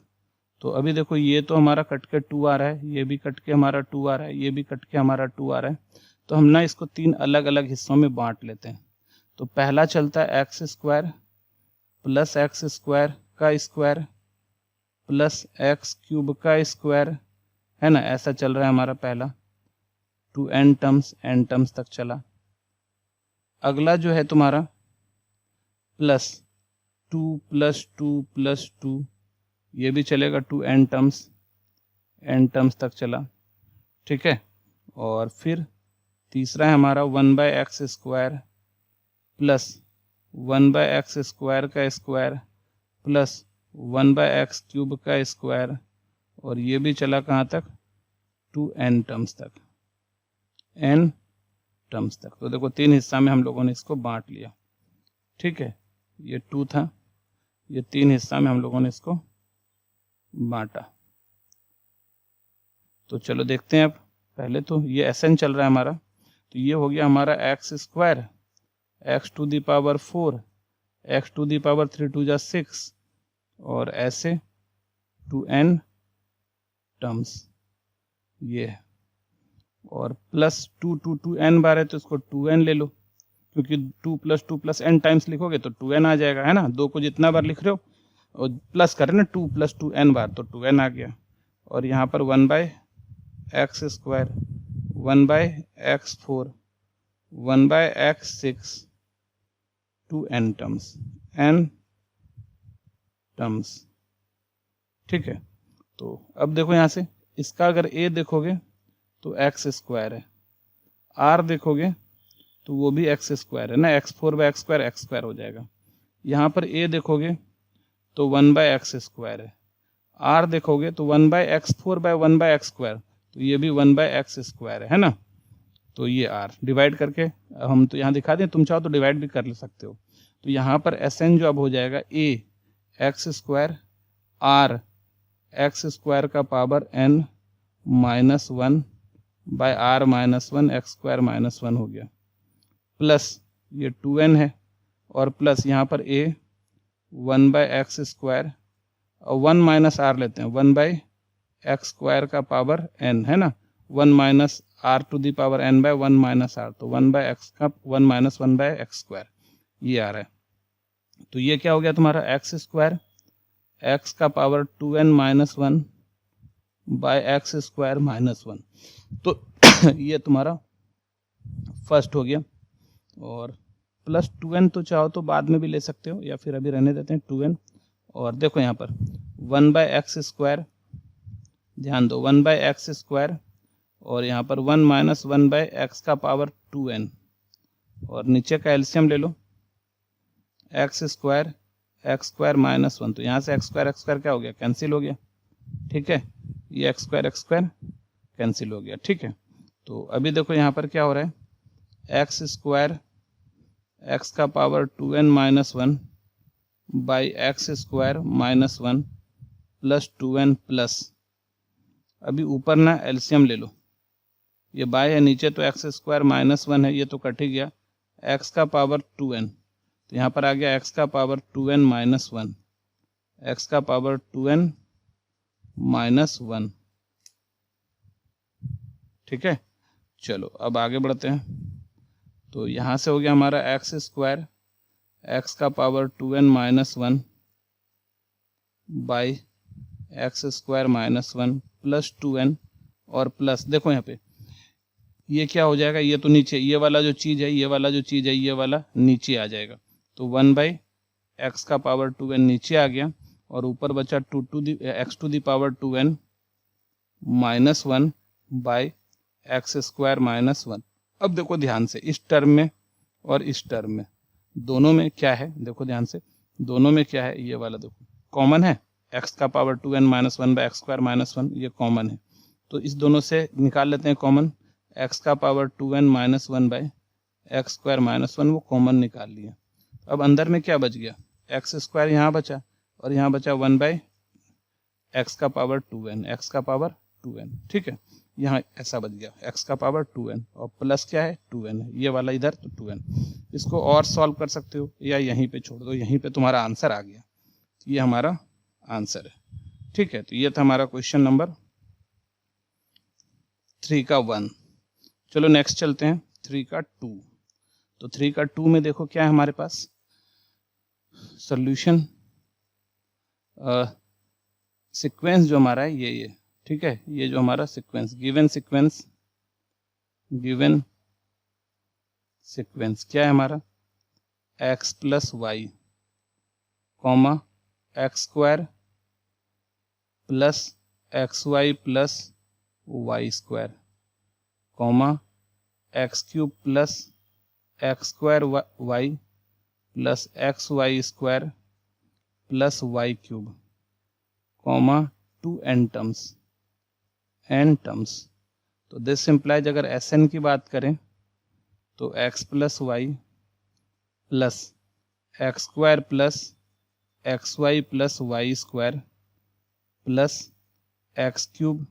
तो अभी देखो ये तो हमारा कट के 2 आ रहा है, ये भी कट के हमारा 2 आ रहा है, ये भी कट के हमारा 2 आ रहा है। तो हम ना इसको 3 अलग अलग हिस्सों में बांट लेते हैं। तो पहला चलता है x square plus x square का स्क्वायर प्लस एक्स क्यूब का स्क्वायर, है ना, ऐसा चल रहा है हमारा पहला 2n टर्म्स, n टर्म्स तक चला। अगला जो है तुम्हारा प्लस 2 प्लस 2 प्लस 2, ये भी चलेगा 2n टर्म्स, n टर्म्स तक चला। ठीक है, और फिर तीसरा है हमारा 1 by x square plus 1 by x square का square plus 1 by x cube का स्क्वायर और ये भी चला कहाँ तक 2n टर्म्स तक, n टर्म्स तक। तो देखो 3 हिस्सा में हम लोगों ने इसको बांट लिया। ठीक है, ये 2 था, ये 3 हिस्सा में हम लोगों ने इसको बांटा। तो चलो देखते हैं अब। पहले तो ये Sn चल रहा है हमारा, तो ये हो गया हमारा x square x to the power 4 x to the power 3 2 जा 6 और ऐसे 2n टर्म्स ये, और प्लस 2n बार है तो इसको 2n ले लो, क्योंकि 2 प्लस n टाइम्स लिखोगे तो 2n आ जाएगा, है ना। 2 को जितना बार लिख रहे हो और प्लस करें ना 2 प्लस 2n बार तो 2n आ गया। और यहाँ पर 1 by x square 1 by x 4 1 by x 6 2n terms, n terms. ठीक है, तो अब देखो यहाँ से इसका अगर a देखोगे तो एक्स स्क्वायर है, r देखोगे तो वो भी एक्स स्क्वायर है ना, x4 बाय एक्स स्क्वायर हो जाएगा। यहाँ पर a देखोगे तो 1 बाय एक्स स्क्वायर है, r देखोगे तो 1 by x 4 by 1 by x square, तो ये भी 1 बाय एक्स स्क्वायर है ना। तो ये r डिवाइड करके हम तो यहाँ दिखा दें, तुम चाहो तो डिवाइड भी कर ले सकते हो। तो यहाँ पर Sn जो अब हो जाएगा a x square r x square का power n minus 1 by r minus 1 x square minus 1 हो गया, प्लस ये 2n है और प्लस यहाँ पर a 1 बाय एक्स स्क्वायर और 1 माइनस r लेते हैं, 1 बाय एक्स स्क्वायर का पावर n है ना, 1 minus r to the power n by 1 minus r, तो 1 बाय एक्स का 1 माइनस 1 बाय एक्स स्क्वायर ये आ रहा है। तो ये क्या हो गया तुम्हारा एक्स स्क्वायर एक्स का power 2n minus 1 by x square minus 1, तो ये तुम्हारा फर्स्ट हो गया। और प्लस 2n तो चाहो तो बाद में भी ले सकते हो या फिर अभी रहने देते हैं 2n। और देखो यहाँ पर 1 बाय एक्स स्क्वायर, ध्यान दो 1 बाय एक्स स्क्वायर और यहाँ पर 1 माइनस 1 बाय एक्स का पावर 2n और नीचे का एलसीएम ले लो एक्स स्क्वायर माइनस 1, तो यहाँ से एक्स स्क्वायर क्या हो गया, कैंसिल हो गया, ठीक है, ये एक्स स्क्वायर कैंसिल हो गया, ठीक है। तो अभी देखो यहाँ पर क्या हो रहा है, एक्स स्क्वायर एक्स का power 2n minus 1 by x square minus 1 plus 2n plus, अभी ऊपर ना एलसीएम ले लो, ये बाय है नीचे तो एक्स स्क्वायर माइनस 1 है, ये तो कट ही गया, एक्स का पावर 2n, तो यहाँ पर आ गया एक्स का पावर 2n माइनस 1, एक्स का पावर 2n माइनस 1, ठीक है। चलो अब आगे बढ़ते हैं, तो यहाँ से हो गया हमारा एक्स स्क्वायर एक्स का power 2n minus 1 by x square minus 1 plus 2n और प्लस, देखो यहाँ पे ये क्या हो जाएगा, ये तो नीचे ये वाला जो चीज़ है ये वाला जो चीज़ है ये वाला नीचे आ जाएगा, तो 1 बाई एक्स का पावर 2n नीचे आ गया और ऊपर बचा x to the power 2n minus 1 by x square minus 1। अब देखो ध्यान से इस टर्म में और इस टर्म में दोनों में क्या है, देखो ध्यान से दोनों में क्या है, ये वाला देखो कॉमन है, एक्स का power 2n minus 1 by x square minus 1 ये कॉमन है, तो इस दोनों से निकाल लेते हैं कॉमन, एक्स का power 2n minus 1 by x square minus 1 वो कॉमन निकाल लिया। अब अंदर में क्या बच गया, एक्स स्क्वायर यहाँ बचा और यहाँ बचा 1 बाई एक्स का पावर 2n, एक्स का पावर 2n, ठीक है, यहाँ ऐसा बच गया एक्स का पावर 2n और प्लस क्या है 2n है, ये वाला इधर तो 2n, इसको और सॉल्व कर सकते हो या यहीं पे छोड़ दो, यहीं पे तुम्हारा आंसर आ गया, ये हमारा आंसर है, ठीक है। तो ये था हमारा क्वेश्चन नंबर 3 का 1। चलो नेक्स्ट चलते हैं 3 का 2। तो 3 का 2 में देखो क्या है हमारे पास सॉल्यूशन, सीक्वेंस जो हमारा है ये ठीक है, ये जो हमारा सीक्वेंस गिवन सीक्वेंस क्या है हमारा x plus y comma x square plus x y plus y square comma x cube plus x square y plus x y square plus y cube comma 2 n terms. तो this implies अगर Sn की बात करें तो x plus y plus x square plus x y plus y square plus x cube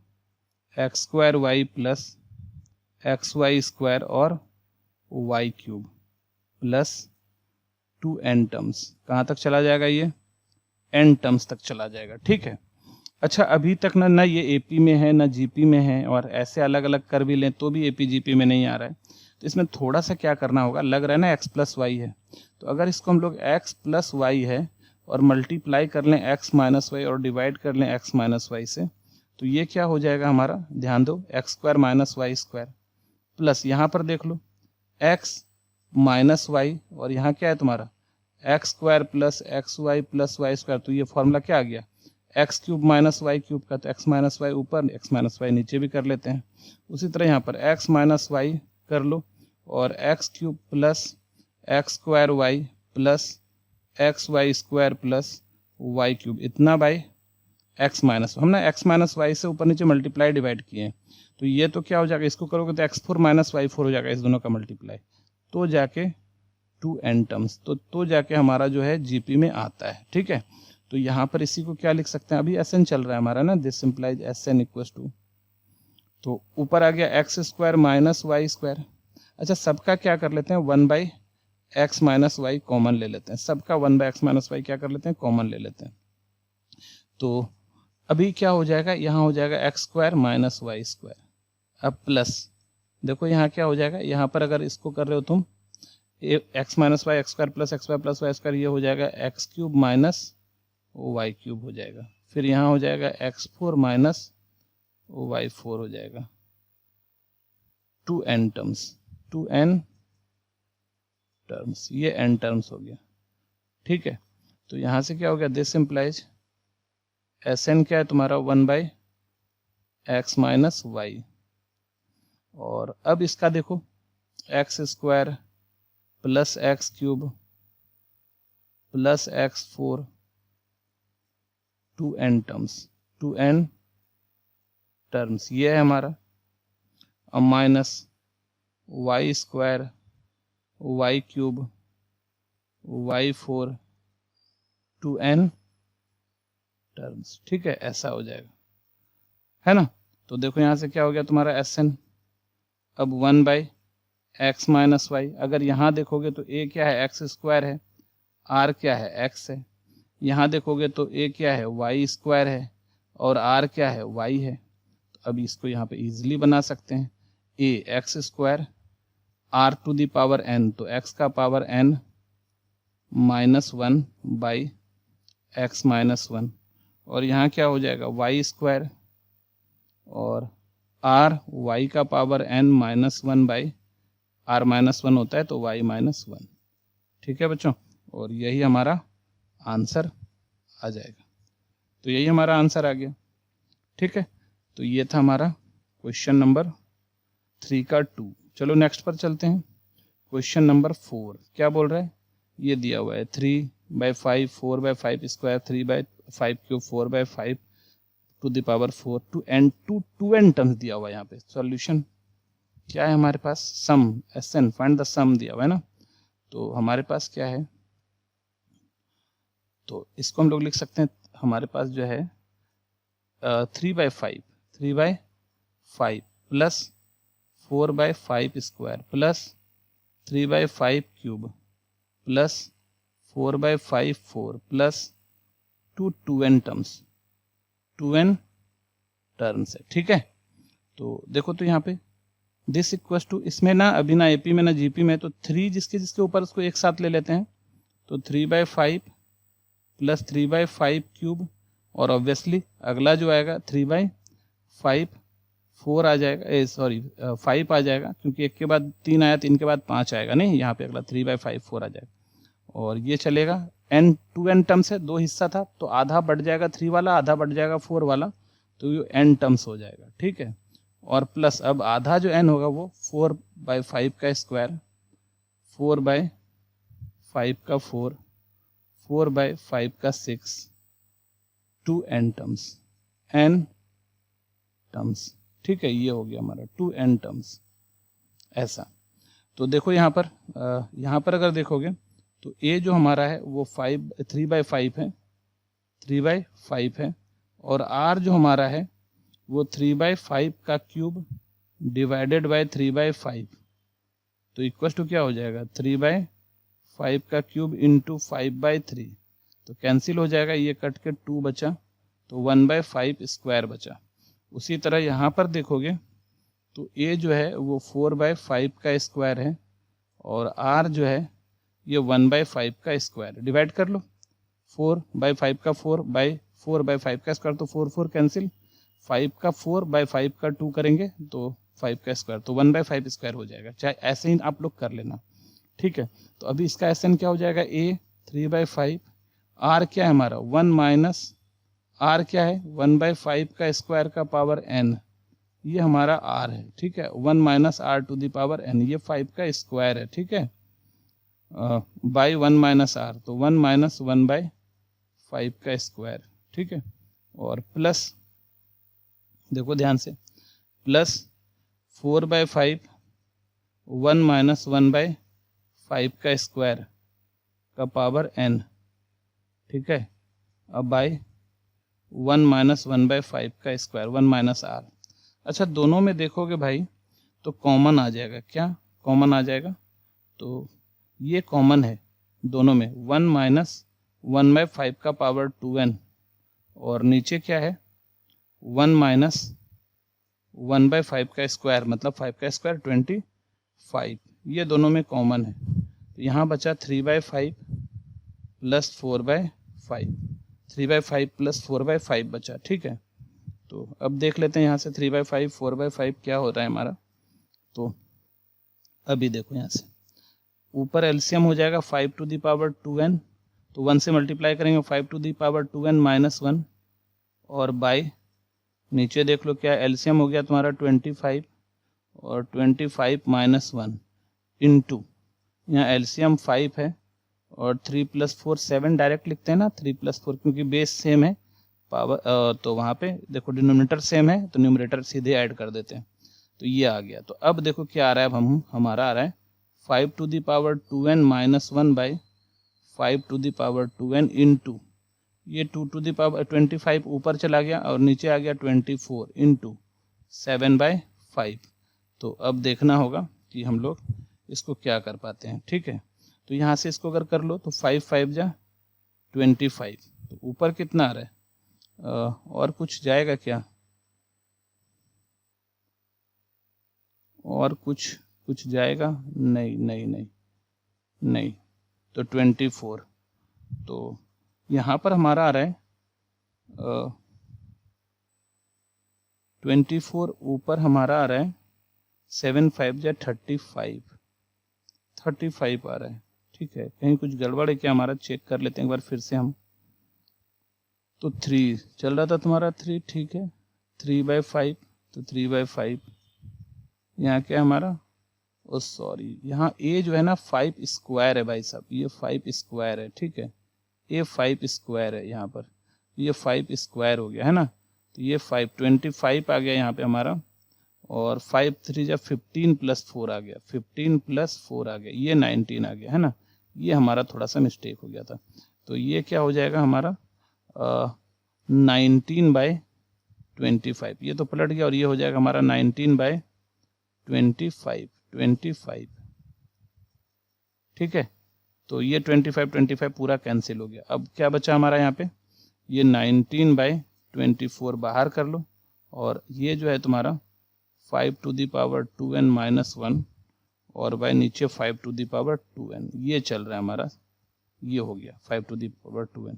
x square y plus x y square और y cube plus 2 n terms. कहाँ तक चला जाएगा, ये n टर्म्स तक चला जाएगा, ठीक है। अच्छा अभी तक ना ये एपी में है ना जीपी में है, और ऐसे अलग अलग कर भी लें तो भी एपी जीपी में नहीं आ रहा है, तो इसमें थोड़ा सा क्या करना होगा, लग रहा है ना x प्लस वाई है, तो अगर इसको हम लोग x प्लस वाई है और मल्टीप्लाई कर लें x माइनस वाई और डिवाइड कर लें x माइनस वाई से, तो ये क्या हो जाएगा हमारा, ध्यान दो x square minus y square plus यहाँ पर देख लो x माइनस वाई और यहाँ क्या है तुम्हारा x square plus x y plus y square, तो ये फॉर्मूला क्या आ गया x cube minus y cube का, तो एक्स माइनस वाई ऊपर एक्स माइनस वाई नीचे भी कर लेते हैं। उसी तरह यहाँ पर एक्स माइनस वाई कर लो और x cube plus x square y plus x y square plus y cube, इतना बाई एक्स माइनस, हम ना एक्स माइनस वाई से ऊपर नीचे मल्टीप्लाई डिवाइड किए हैं, तो ये तो क्या हो जाएगा, इसको करोगे तो x4 माइनस y4 हो जाएगा, इस दोनों का मल्टीप्लाई, तो जाके 2n टर्म्स, तो जाके हमारा जो है जीपी में आता है। ठीक है, तो यहाँ पर इसी को क्या लिख सकते हैं, अभी एसएन चल रहा है हमारा ना, this implies S n equals to, तो ऊपर आ गया x square minus y square. अच्छा, सबका क्या कर लेते हैं, 1/x माइनस वाई कॉमन ले लेते हैं, सबका 1/x माइनस वाई क्या कर लेते हैं, कॉमन ले लेते हैं। तो अभी क्या हो जाएगा, यहाँ हो जाएगा x square minus y square, अब प्लस, देखो यहाँ क्या हो जाएगा, यहाँ पर अगर इसको कर रहे हो तुम x minus y x square plus x y plus y square, ये हो जाएगा x cube minus y cube हो जाएगा, फिर यहाँ हो जाएगा x4 माइनस y4 हो जाएगा, 2n टर्म्स, 2n टर्म्स, ये n टर्म्स हो गया। ठीक है, तो यहाँ से क्या हो गया, दिस इम्प्लाइज Sn क्या है तुम्हारा 1/x माइनस वाई, और अब इसका देखो x square plus x cube plus x4, 2n terms, 2n terms, ये है हमारा, अब minus y square y cube y4, 2n terms. ठीक है, ऐसा हो जाएगा, है ना। तो देखो यहाँ से क्या हो गया तुम्हारा Sn, अब 1/x माइनस वाई, अगर यहाँ देखोगे तो a क्या है, एक्स स्क्वायर है, r क्या है, x है, यहाँ देखोगे तो a क्या है, वाई स्क्वायर है, और r क्या है, y है। तो अब इसको यहाँ पे इजीली बना सकते हैं, a x square r to the power n, तो x का power n minus 1/x minus 1, और यहाँ क्या हो जाएगा वाई स्क्वायर, और r y का power n minus 1/r minus 1 होता है, तो y माइनस 1। ठीक है बच्चों, और यही हमारा आंसर आ जाएगा, तो यही हमारा आंसर आ गया। ठीक है, तो ये था हमारा क्वेश्चन नंबर 3 का 2। चलो नेक्स्ट पर चलते हैं, क्वेश्चन नंबर 4 क्या बोल रहा है, ये दिया हुआ है 3/5 4/5 square 3/5 cube 4/5 to the power 4 2n terms दिया हुआ है। यहाँ पे सॉल्यूशन क्या है हमारे पास, sum Sn, find the sum दिया हुआ है ना, तो हमारे पास क्या है, तो इसको हम लोग लिख सकते हैं, हमारे पास जो है 3/5 plus 4/5 square plus 3/5 cube plus 4/5 4 plus 2n terms, 2n terms है। ठीक है, तो देखो तो यहाँ पे दिस इक्वल्स टू, इसमें ना अभी ना एपी में ना जीपी में, तो 3 जिसके जिसके ऊपर उसको एक साथ ले लेते हैं, तो 3/5 प्लस 3/5 क्यूब, और ऑब्वियसली अगला जो आएगा 3/5 4 आ जाएगा, सॉरी 5 आ जाएगा, क्योंकि एक के बाद 3 आया, 3 के बाद 5 आएगा, नहीं यहाँ पे अगला 3/5 4 आ जाएगा, और ये चलेगा n 2n टर्म्स है, 2 हिस्सा था, तो आधा बढ़ जाएगा 3 वाला, आधा बढ़ जाएगा 4 वाला, तो ये n टर्म्स हो जाएगा। ठीक है, और प्लस अब आधा जो n होगा वो 4/5 का स्क्वायर, 4/5 का 4, 4/5 का 6, 2n टर्म्स, n टर्म्स। ठीक है, ये हो गया हमारा 2n टर्म्स, ऐसा। तो देखो यहाँ पर अगर देखोगे तो a जो हमारा है वो 3/5 है, 3/5 है, और r जो हमारा है वो 3/5 का क्यूब डिवाइडेड बाय 3/5, तो इक्वल टू क्या हो जाएगा 3/5 का क्यूब इंटू 5/3, तो कैंसिल हो जाएगा, ये कट के 2 बचा, तो 1/5 स्क्वायर बचा। उसी तरह यहाँ पर देखोगे तो a जो है वो 4/5 का स्क्वायर है, और r जो है ये 1/5 का स्क्वायर, डिवाइड कर लो, 4/5 का 4/5 का स्क्वायर, तो 4 कैंसिल, 5 का 4/5 का 2 करेंगे तो 5 का स्क्वायर, तो 1/5 स्क्वायर हो जाएगा, चाहे ऐसे ही आप लोग कर लेना। ठीक है, तो अभी इसका Sn क्या हो जाएगा, a 3/5, r क्या है हमारा 1 माइनस r क्या है 1/5 का स्क्वायर का पावर n, ये हमारा r है। ठीक है, 1 minus r to the power n, ये 5 का स्क्वायर है। ठीक है, बाई 1 माइनस r, तो 1 माइनस 1/5 का स्क्वायर। ठीक है, और प्लस, देखो ध्यान से, प्लस 4/5 1 माइनस 1/5 का स्क्वायर का पावर n, ठीक है। अब बाय 1 माइनस 1/5 का स्क्वायर, 1 माइनस r। अच्छा, दोनों में देखोगे भाई तो कॉमन आ जाएगा। क्या कॉमन आ जाएगा? तो ये कॉमन है दोनों में, 1 माइनस 1/5 का पावर 2n, और नीचे क्या है 1 माइनस 1/5 का स्क्वायर, मतलब 5 का स्क्वायर 25, ये दोनों में कॉमन है। तो यहाँ बचा 3/5 प्लस 4/5, 3/5 प्लस 4/5 बचा, ठीक है। तो अब देख लेते हैं यहाँ से 3/5 4/5 क्या हो रहा है हमारा। तो अभी देखो यहाँ से ऊपर एलसीएम हो जाएगा 5 टू द पावर 2n, तो 1 से मल्टीप्लाई करेंगे 5 to the power 2n minus 1, और बाय नीचे देख लो क्या एलसीएम हो गया तुम्हारा 25, और 25 माइनस 1 इंटू, यहाँ एलसीएम 5 है और 3 प्लस 4 7 डायरेक्ट लिखते हैं ना, 3 प्लस 4 क्योंकि बेस सेम है, पावर तो वहाँ पे देखो डिनोमिनेटर सेम है तो न्यूमरेटर सीधे ऐड कर देते हैं। तो ये आ गया। तो अब देखो क्या आ रहा है, अब हमारा आ रहा है 5 to the power 2n minus 1 by 5 to the power 2n into, ये 2 टू द पावर 25 ऊपर चला गया और नीचे आ गया 24 इंटू 7/5। तो अब देखना होगा कि हम लोग इसको क्या कर पाते हैं, ठीक है। तो यहाँ से इसको अगर कर लो तो 5 5 जा 25, तो ऊपर कितना आ रहा है, और कुछ जाएगा क्या, और कुछ जाएगा, नहीं नहीं नहीं नहीं, तो 24। तो यहाँ पर हमारा आ रहा है 24, ऊपर हमारा आ रहा है 7 5 जा 35 आ रहा है, ठीक है। कहीं कुछ गड़बड़ है क्या हमारा, चेक कर लेते हैं एक बार फिर से हम। तो 3 चल रहा था तुम्हारा 3, ठीक है, 3/5, तो 3/5 यहाँ क्या है हमारा, ओ सॉरी, यहाँ ए जो है ना 5 स्क्वायर है भाई साहब, ये 5 स्क्वायर है, ठीक है, ये 5 स्क्वायर है यहाँ पर, ये 5 स्क्वायर हो गया है ना। तो ये 25 आ गया यहाँ पे हमारा, और 5 3 जा 15 प्लस 4 आ गया, 15 प्लस 4 आ गया, ये 19 आ गया है ना। ये हमारा थोड़ा सा मिस्टेक हो गया था। तो ये क्या हो जाएगा हमारा 19/25, ये तो पलट गया, और ये हो जाएगा हमारा 19/25, ठीक है। तो ये 25 पूरा कैंसिल हो गया। अब क्या बचा हमारा यहाँ पे, ये 19/24 बाहर कर लो, और ये जो है तुम्हारा 5 to the power 2n minus 1, और बाय नीचे 5 टू द पावर 2n, ये चल रहा है हमारा, ये हो गया 5 टू द पावर 2n।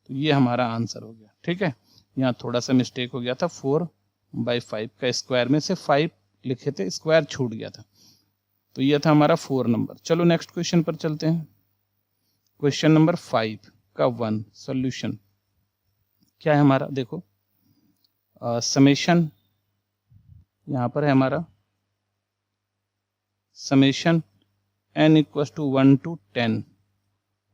तो ये हमारा आंसर हो गया, ठीक है। यहाँ थोड़ा सा मिस्टेक हो गया था, 4/5 का स्क्वायर में से 5 लिखे थे, स्क्वायर छूट गया था। तो ये था हमारा 4 नंबर। चलो नेक्स्ट क्वेश्चन पर चलते हैं। क्वेश्चन नंबर 5 का 1 सॉल्यूशन क्या है हमारा, देखो समेशन यहाँ पर है हमारा, summation n equal to 1 to 10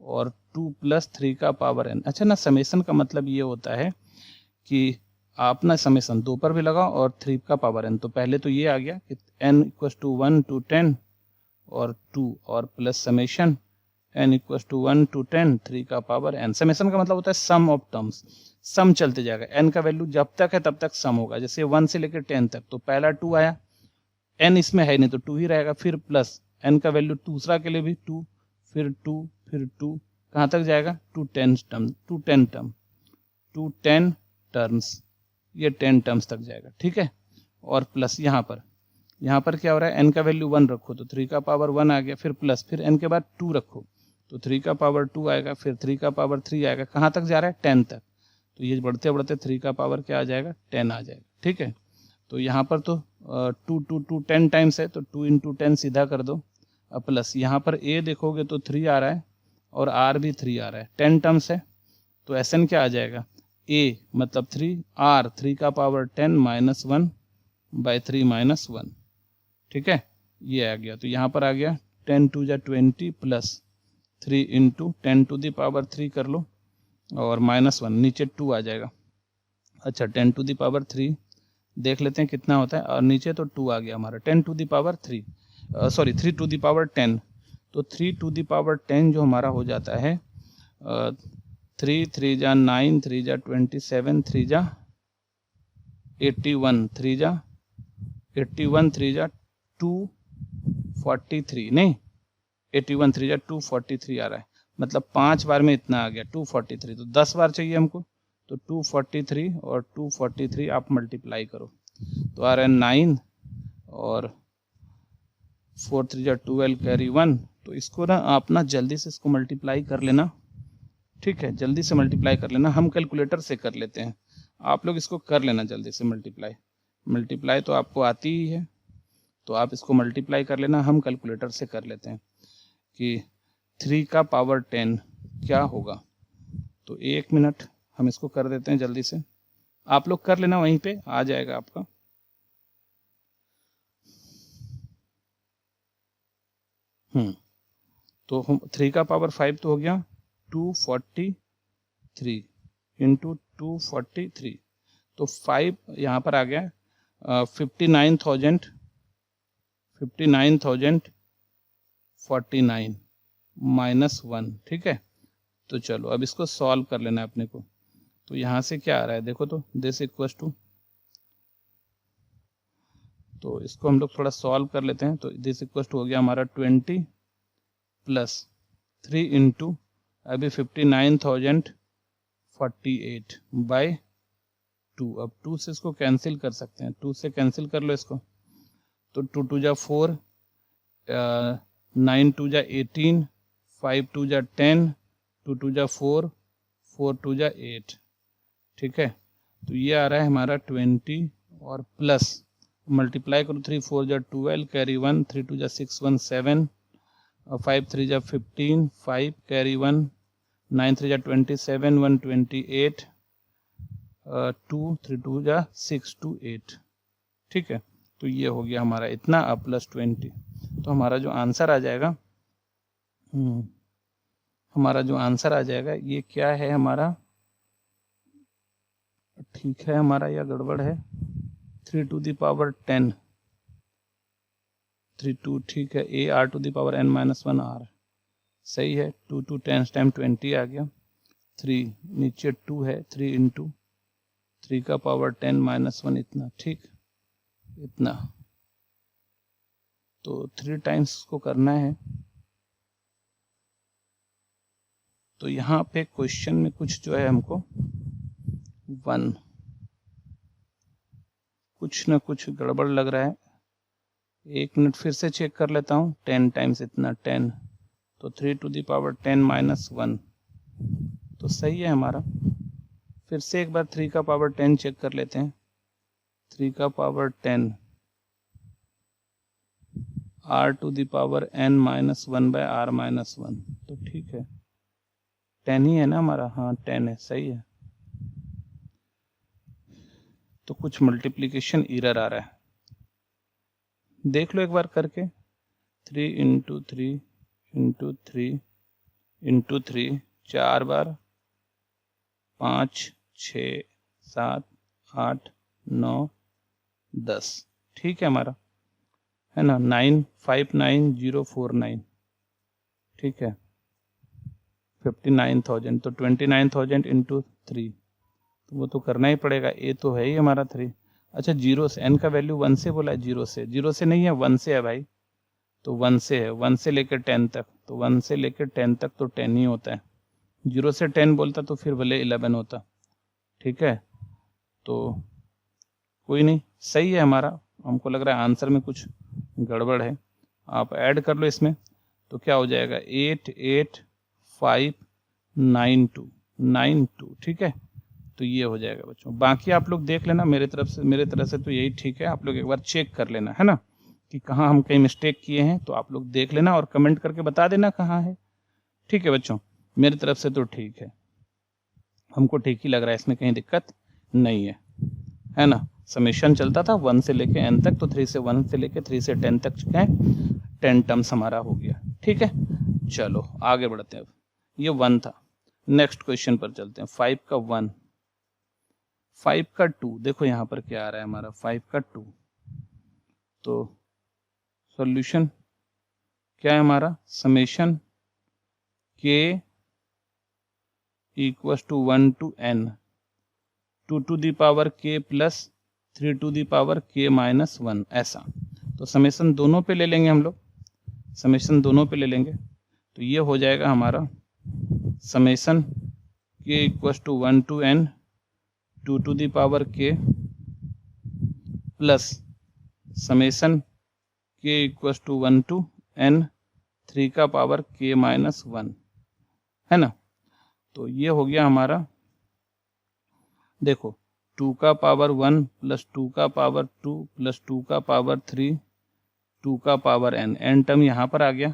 और 2 प्लस 3 का पावर n। अच्छा ना, समेशन का मतलब ये होता है कि आप ना समेशन 2 पर भी लगाओ और 3 का पावर n। तो पहले तो ये आ गया कि n इक्वल टू 1 to 10 और 2 और plus summation n equal to 1 to 10 3 का पावर n। समेशन का मतलब होता है सम ऑफ टर्म्स, सम चलते जाएगा, n का वैल्यू जब तक है तब तक सम होगा। जैसे 1 से लेकर 10 तक, तो पहला 2 आया, n इसमें है नहीं तो 2 ही रहेगा, फिर प्लस n का वैल्यू दूसरा के लिए भी 2, फिर 2, फिर 2, कहाँ तक जाएगा, टू 10 टर्म्स, ये 10 टर्म्स तक जाएगा, ठीक है। और प्लस यहाँ पर क्या हो रहा है, n का वैल्यू 1 रखो तो 3 का पावर 1 आ गया, फिर प्लस, फिर n के बाद 2 रखो तो 3 का पावर 2 आएगा, फिर 3 का पावर 3 आएगा, कहाँ तक जा रहा है, 10 तक। तो ये बढ़ते बढ़ते 3 का पावर क्या आ जाएगा, 10 आ जाएगा, ठीक है। तो यहाँ पर तो 2 10 टाइम्स है, तो 2 into 10 सीधा कर दो। अब प्लस यहाँ पर a देखोगे तो 3 आ रहा है और r भी 3 आ रहा है, 10 टर्म्स है, तो Sn क्या आ जाएगा, a मतलब 3, r 3 का पावर 10 माइनस 1 बाई 3 माइनस 1, ठीक है, ये आ गया। तो यहाँ पर आ गया 10 2 जा 20 plus 3 into 10 to the power 3 कर लो और माइनस 1, नीचे 2 आ जाएगा, अच्छा 10 टू द पावर 3 देख लेते हैं कितना होता है, और नीचे तो 2 आ गया हमारा, 10 to the power 3 sorry 3 to the power 10, तो 3 टू द पावर 10 जो हमारा हो जाता है 3 3 जा 9, 3 जा 27, 3 जा 81, 3 जा 81, 3 जा 243, नहीं 81, 3 जा 243 आ रहा है, मतलब 5 बार में इतना आ गया 243, तो 10 बार चाहिए हमको, तो 243 और 243 आप मल्टीप्लाई करो तो आ रहा है 9 और 4 3 जा 12 कैरी 1, तो इसको ना आप ना जल्दी से इसको मल्टीप्लाई कर लेना, ठीक है, जल्दी से मल्टीप्लाई कर लेना, हम कैलकुलेटर से कर लेते हैं, आप लोग इसको कर लेना जल्दी से मल्टीप्लाई तो आपको आती ही है, तो आप इसको मल्टीप्लाई कर लेना, हम कैलकुलेटर से कर लेते हैं कि 3 का पावर 10 क्या होगा, तो 1 मिनट हम इसको कर देते हैं जल्दी से, आप लोग कर लेना, वहीं पे आ जाएगा आपका। तो हम 3 का पावर 5 तो हो गया 243 इंटू 243, तो 5 यहाँ पर आ गया 59,049 माइनस 1, ठीक है। तो चलो अब इसको सॉल्व कर लेना है अपने को, तो यहाँ से क्या आ रहा है देखो, तो दिस इक्वल्स टू, तो इसको हम लोग थोड़ा सॉल्व कर लेते हैं, तो दिस इक्वल्स टू हो गया हमारा 20 प्लस 3 इंटू अभी 59,048 बाय 2, अब 2 से इसको कैंसिल कर सकते हैं, 2 से कैंसिल कर लो इसको, तो 2 2 जा 4, 9 2 जा 18, 5 2 जा 10, 2 2 जा 4, 4 2 जा 8, ठीक है, तो ये आ रहा है हमारा 20 और प्लस मल्टीप्लाई करो 3 4 जा 12 कैरी 1, 3 2 जा 6 1 7, 5 3 जा 15 5 कैरी 1, 9 3 जा 27 1 28, 2 3 2 जा 6 2 8, ठीक है, तो ये हो गया हमारा इतना अब प्लस 20, तो हमारा जो आंसर आ जाएगा ये क्या है हमारा, ठीक है हमारा या गड़बड़ है, 3 टू द पावर 10 3 2, ठीक है, A R to the power n minus 1 r, सही है, 2 2 10 टाइम 20 आ गया, 3 नीचे 2 है, 3 इंटू 3 का पावर 10 माइनस 1 इतना, ठीक, इतना, तो 3 टाइम्स को करना है, तो यहाँ पे क्वेश्चन में कुछ जो है हमको 1 कुछ ना कुछ गड़बड़ लग रहा है, 1 मिनट फिर से चेक कर लेता हूँ, 10 टाइम्स इतना 10, तो 3 टू द पावर 10 माइनस 1, तो सही है हमारा, फिर से एक बार 3 का पावर 10 चेक कर लेते हैं, 3 का power 10 r to the power n minus 1 by r minus 1, तो ठीक है 10 ही है ना हमारा, हाँ 10 है, सही है, तो कुछ मल्टीप्लिकेशन एरर आ रहा है, देख लो एक बार करके, 3 इंटू 3 इंटू 3 इंटू 3 4 बार, 5 6 7 8 9 10, ठीक है हमारा, है ना, 959049, ठीक है, 59,000, तो 29,000 इंटू 3, तो वो तो करना ही पड़ेगा, ए तो है ही हमारा 3, अच्छा 0 से, n का वैल्यू 1 से बोला है, 0 से नहीं है, 1 से है भाई, तो 1 से है, 1 से लेकर 10 तक, तो 1 से लेकर 10 तक तो 10 ही होता है, 0 से 10 बोलता तो फिर भले 11 होता, ठीक है, तो कोई नहीं, सही है हमारा, हमको लग रहा है आंसर में कुछ गड़बड़ है, आप ऐड कर लो इसमें, तो क्या हो जाएगा 88592, ठीक है, तो ये हो जाएगा बच्चों, बाकी आप लोग देख लेना, मेरे तरफ से तो यही ठीक है, आप लोग एक बार चेक कर लेना, है ना, कि कहाँ हम कहीं मिस्टेक किए हैं, तो आप लोग देख लेना और कमेंट करके बता देना कहाँ है, ठीक है बच्चों, मेरी तरफ से तो ठीक है, हमको ठीक ही लग रहा है, इसमें कहीं दिक्कत नहीं है ना, समेशन चलता था 1 से लेके n तक, तो 3 से 1 से लेके 3 से 10 तक चुके हैं, 10 टर्म्स हमारा हो गया, ठीक है, चलो आगे बढ़ते हैं, अब ये 1 था, नेक्स्ट क्वेश्चन पर चलते हैं, 5 का 1, 5 का 2, देखो यहाँ पर क्या आ रहा है हमारा 5 का 2, तो सॉल्यूशन क्या है हमारा, summation k equals to 1 to n 2 to the power k plus 3 to the power k minus 1, ऐसा। तो समेशन दोनों पे ले लेंगे हम लोग, समेशन दोनों पे ले लेंगे, तो ये हो जाएगा हमारा summation k equals to 1 to n 2 to the power k plus summation k equals to 1 to n 3 का पावर k माइनस 1, है ना। तो ये हो गया हमारा, देखो 2 का पावर 1 प्लस 2 का पावर 2 प्लस 2 का पावर 3 2 का पावर n टर्म यहाँ पर आ गया,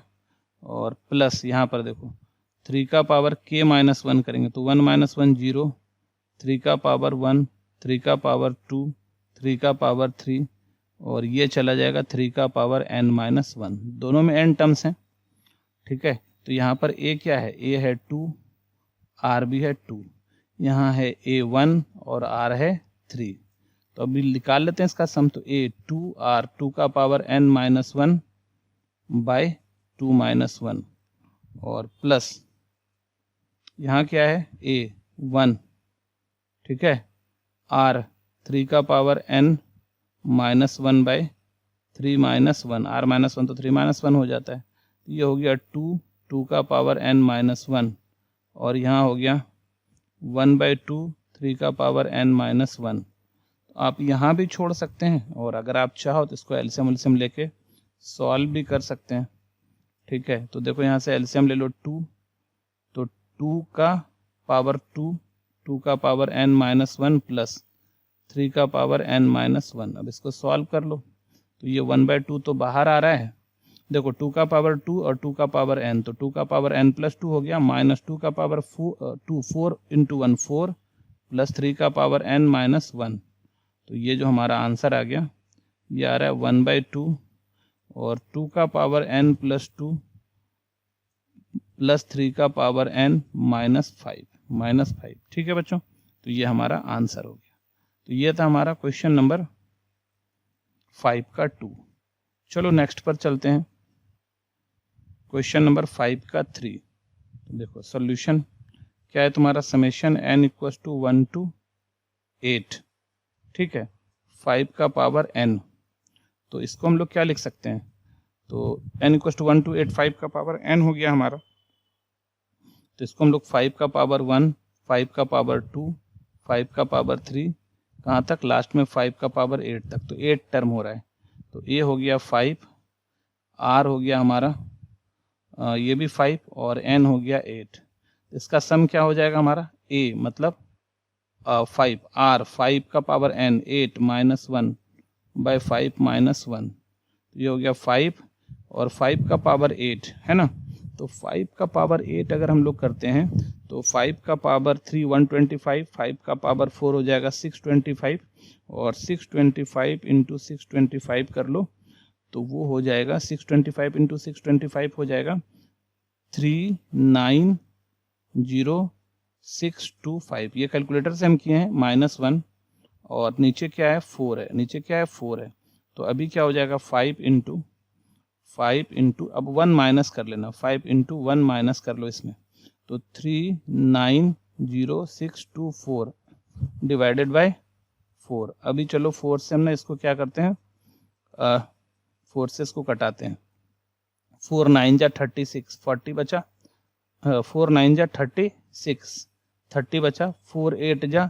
और प्लस यहाँ पर देखो 3 का पावर k माइनस 1 करेंगे तो 1 माइनस 1 0, 3 का पावर 1 3 का पावर 2 3 का पावर 3, और ये चला जाएगा 3 का पावर n माइनस 1, दोनों में n टर्म्स हैं, ठीक है। तो यहाँ पर a क्या है, a है 2, r भी है 2, यहाँ है a 1 और r है 3, तो अभी निकाल लेते हैं इसका सम। तो a 2r 2 का power n minus 1 by 2 minus 1, और प्लस यहाँ क्या है a 1, ठीक है, r 3 का power n minus 1 by 3 minus 1, r minus 1 तो 3 माइनस 1 हो जाता है, तो ये हो गया 2 का पावर n माइनस 1, और यहाँ हो गया 1 बाई 2 3 का पावर n माइनस 1। आप यहाँ भी छोड़ सकते हैं, और अगर आप चाहो तो इसको एलसीएम लेके सॉल्व भी कर सकते हैं, ठीक है। तो देखो यहाँ से एलसीएम ले लो 2, तो 2 का पावर 2 का पावर n माइनस 1 प्लस 3 का पावर n माइनस 1, अब इसको सॉल्व कर लो, तो ये 1 बाई 2 तो बाहर आ रहा है, देखो 2 का पावर 2 और 2 का पावर n, तो 2 का पावर n प्लस 2 हो गया, माइनस 2 का पावर 4 इंटू 1 4 प्लस 3 का पावर n माइनस 1, तो ये जो हमारा आंसर आ गया ये आ रहा है 1 बाई 2 और 2 का पावर n प्लस 2 प्लस 3 का पावर n माइनस 5, ठीक है बच्चों। तो ये हमारा आंसर हो गया। तो ये था हमारा क्वेश्चन नंबर 5 का 2। चलो नेक्स्ट पर चलते हैं, क्वेश्चन नंबर 5 का 3। तो देखो सॉल्यूशन क्या है तुम्हारा, summation n equals to 1 to 8, ठीक है, 5 का पावर n, तो इसको हम लोग क्या लिख सकते हैं, तो n इक्वल्स टू 1 टू 8 5 का पावर n हो गया हमारा, तो इसको हम लोग 5 का पावर 1 5 का पावर 2 5 का पावर 3 कहाँ तक, लास्ट में 5 का पावर 8 तक, तो 8 टर्म हो रहा है, तो a हो गया 5, r हो गया हमारा ये भी 5 और n हो गया 8, इसका सम क्या हो जाएगा हमारा, a मतलब 5 r 5 का power n 8 minus 1 by 5 minus 1, तो ये हो गया 5 और 5 का पावर 8 है ना, तो 5 का पावर 8 अगर हम लोग करते हैं तो 5 का पावर 3 125, 5 का पावर 4 हो जाएगा 625, और 625 इंटू 625 कर लो तो वो हो जाएगा 625 इंटू 625 हो जाएगा 390,625, ये कैलकुलेटर से हम किए हैं, -1 और नीचे क्या है 4 है, नीचे क्या है 4 है, तो अभी क्या हो जाएगा 5 इंटू अब 1 माइनस कर लेना, 5 इंटू 1 माइनस कर लो इसमें, तो 390,624 डिवाइडेड बाय 4। अभी चलो 4 से हम ना इसको क्या करते हैं, 4 से इसको कटाते हैं, 4 9 जा 36 40 बचा, 4 9 जा 36 30 बचा, 4 8 जा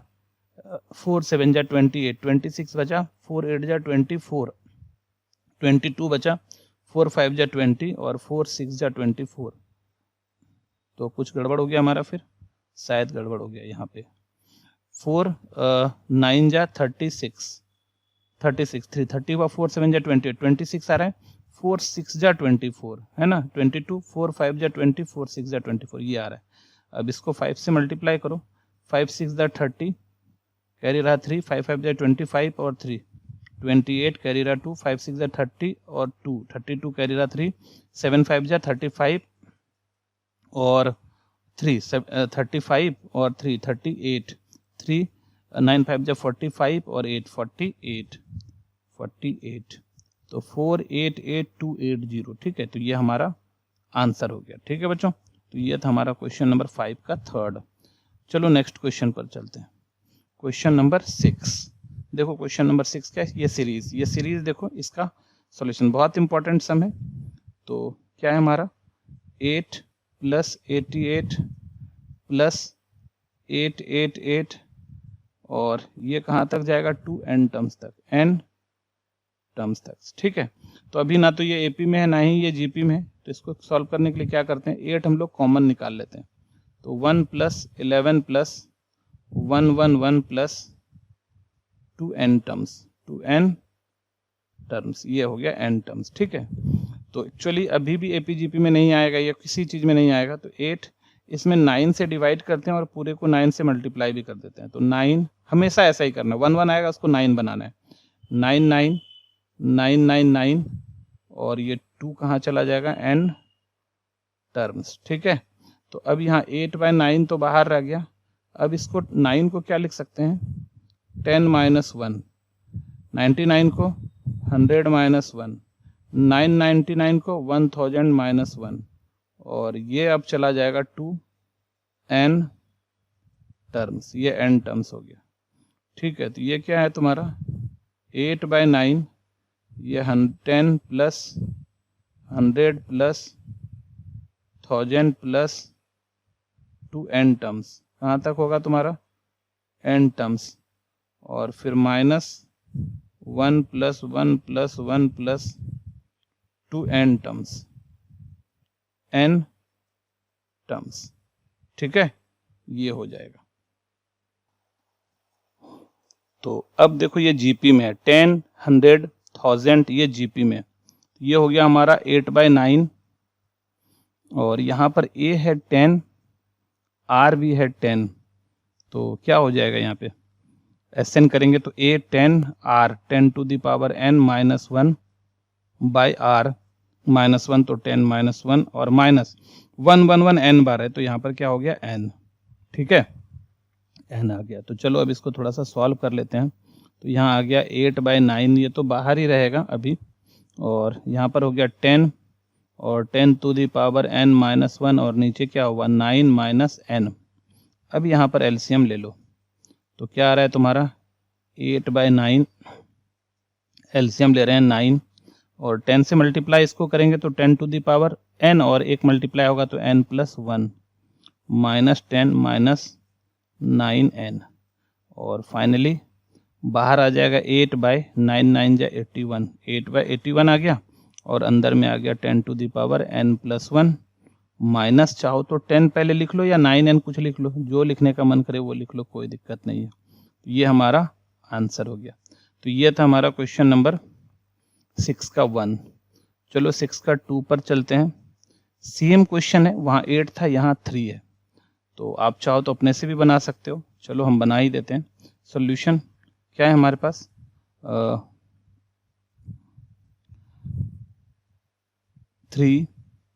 4 7 जा 28 26 बचा, 4 8 जा 24 22 बचा, 4 5 जा 20 और 4 6 जा 24, तो कुछ गड़बड़ हो गया हमारा, फिर शायद गड़बड़ हो गया यहाँ पे, 4 9 जा 36 3 30 हुआ, 4 7 जा 28 26 आ रहा है, 4 6 जा 24 है ना 22, 4 5 जा 20 4 6 जा 24 ये आ रहा है। अब इसको 5 से मल्टीप्लाई करो, 5 6 जा 30 कैरी रहा 3, 5 5 जा 25 और 3 28 कैरी रहा 2, 5 6 जा 30 और 2 32 कैरी रहा 3, 7 5 जा 35 और 3 35 और 3 38 3 9 5 जब 45 और 8 48 48, तो 488,280। ठीक है, तो ये हमारा आंसर हो गया। ठीक है बच्चों, तो ये था हमारा क्वेश्चन नंबर 5 का थर्ड। चलो नेक्स्ट क्वेश्चन पर चलते हैं। क्वेश्चन नंबर 6, देखो क्वेश्चन नंबर 6 क्या है, ये सीरीज देखो, इसका सॉल्यूशन बहुत इंपॉर्टेंट सम है। तो क्या है हमारा 8 + 88 + 888 और ये कहाँ तक जाएगा 2n टर्म्स तक, n टर्म्स तक। ठीक है, तो अभी ना तो ये एपी में है ना ही ये जीपी में है, तो इसको सॉल्व करने के लिए क्या करते हैं, 8 हम लोग कॉमन निकाल लेते हैं। तो 1 + 11 + 111 + 2n टर्म्स, ये हो गया n टर्म्स। ठीक है, तो एक्चुअली अभी भी एपीजीपी में नहीं आएगा, या किसी चीज़ में नहीं आएगा। तो 8 इसमें 9 से डिवाइड करते हैं और पूरे को 9 से मल्टीप्लाई भी कर देते हैं। तो 9 हमेशा ऐसा ही करना है, 1 1 आएगा उसको 9 बनाना है, 9 9 9 9 9 और ये 2 कहाँ चला जाएगा, n टर्म्स। ठीक है, तो अब यहाँ 8/9 तो बाहर रह गया। अब इसको 9 को क्या लिख सकते हैं, 10 - 1, 99 को 100 - 1, 999 को 1000 - 1 और ये अब चला जाएगा 2n टर्म्स, ये n टर्म्स हो गया। ठीक है, तो ये क्या है तुम्हारा 8/9, ये 10 + 100 + 1000 + 2n टर्म्स, कहाँ तक होगा तुम्हारा n टर्म्स, और फिर -1 + 1 + 1 + 2n टर्म्स, n टर्म्स। ठीक है, ये हो जाएगा। तो अब देखो ये जीपी में है, 10 100 1000 ये जीपी में, ये हो गया हमारा 8/9 और यहाँ पर a है 10, r भी है 10, तो क्या हो जाएगा यहाँ पे एसएन करेंगे तो a 10 r 10 to the power n - 1 by r -1 तो 10 - 1 और -1 1 1 n बार है, तो यहाँ पर क्या हो गया n। ठीक है, n आ गया। तो चलो अब इसको थोड़ा सा सॉल्व कर लेते हैं। तो यहाँ आ गया 8/9, ये तो बाहर ही रहेगा अभी, और यहाँ पर हो गया 10 और 10 to the power n - 1 और नीचे क्या हुआ 9 - n। अब यहाँ पर एलसीएम ले लो, तो क्या आ रहा है तुम्हारा 8/9, एलसीएम ले रहे हैं 9 और 10 से मल्टीप्लाई इसको करेंगे तो 10 to the power n और एक मल्टीप्लाई होगा तो n + 1 -10 - 9n और फाइनली बाहर आ जाएगा 8/9 9 जा 81, 8/81 आ गया और अंदर में आ गया 10 to the power n + 1 minus, चाहो तो 10 पहले लिख लो या 9n कुछ लिख लो, जो लिखने का मन करे वो लिख लो, कोई दिक्कत नहीं है। ये हमारा आंसर हो गया। तो ये था हमारा क्वेश्चन नंबर 6 का 1। चलो 6 का 2 पर चलते हैं। सेम क्वेश्चन है, वहाँ 8 था यहाँ 3 है, तो आप चाहो तो अपने से भी बना सकते हो। चलो हम बना ही देते हैं। सॉल्यूशन क्या है हमारे पास, 3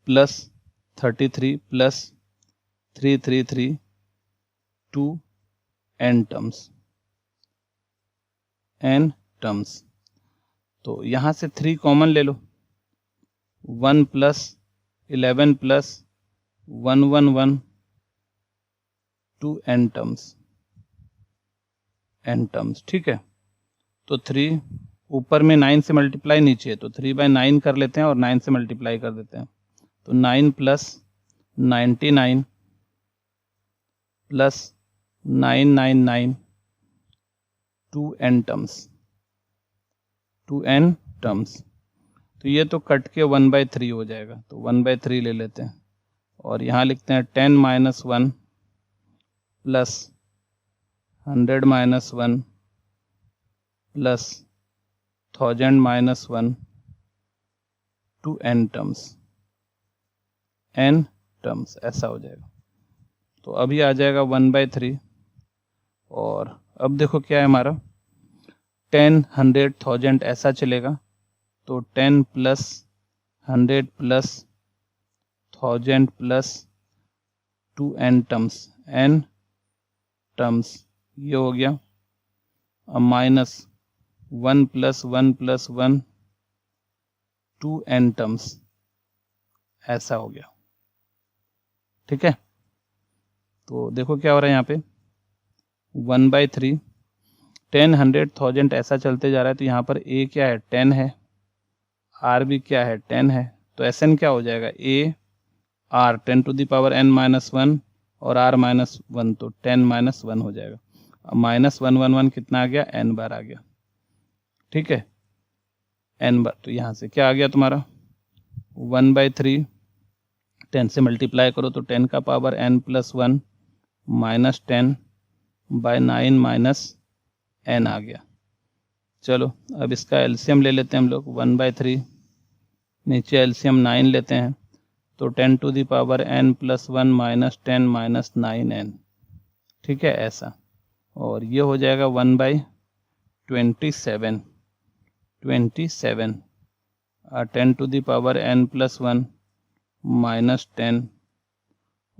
+ 33 + 333 2n टर्म्स। तो यहाँ से 3 कॉमन ले लो, 1 + 11 + 111 2n टर्म्स। ठीक है, तो 3 ऊपर में 9 से मल्टीप्लाई नीचे है, तो 3/9 कर लेते हैं और 9 से मल्टीप्लाई कर देते हैं। तो 9 + 99 + 999 2n टर्म्स। तो ये तो कट के 1/3 हो जाएगा, तो 1/3 ले लेते हैं और यहाँ लिखते हैं 10 - 1 + 100 - 1 + 1000 - 1 2n टर्म्स, ऐसा हो जाएगा। तो अभी आ जाएगा 1/3 और अब देखो क्या है हमारा 10 100 1000 ऐसा चलेगा, तो 10 + 100 + 1000 + 2n टर्म्स, ये हो गया माइनस 1 + 1 + 1 2n टर्म्स, ऐसा हो गया। ठीक है, तो देखो क्या हो रहा है यहाँ पे 1/3 10 100 1000 ऐसा चलते जा रहा है। तो यहाँ पर a क्या है 10 है, r भी क्या है 10 है, तो Sn क्या हो जाएगा a r 10⁻n-1 और r -1, तो 10 - 1 हो जाएगा। -1 1 1 कितना आ गया n बार आ गया। ठीक है, n बार, तो यहाँ से क्या आ गया तुम्हारा 1/3 10 से मल्टीप्लाई करो तो 10 का पावर n + 1 -10/9 - n आ गया। चलो अब इसका एलसीएम ले लेते हैं हम लोग 1/3, नीचे एलसीएम 9 लेते हैं तो 10⁻n + 1 -10 - 9n। ठीक है, ऐसा, और ये हो जाएगा 1/27 10⁻n + 1 -10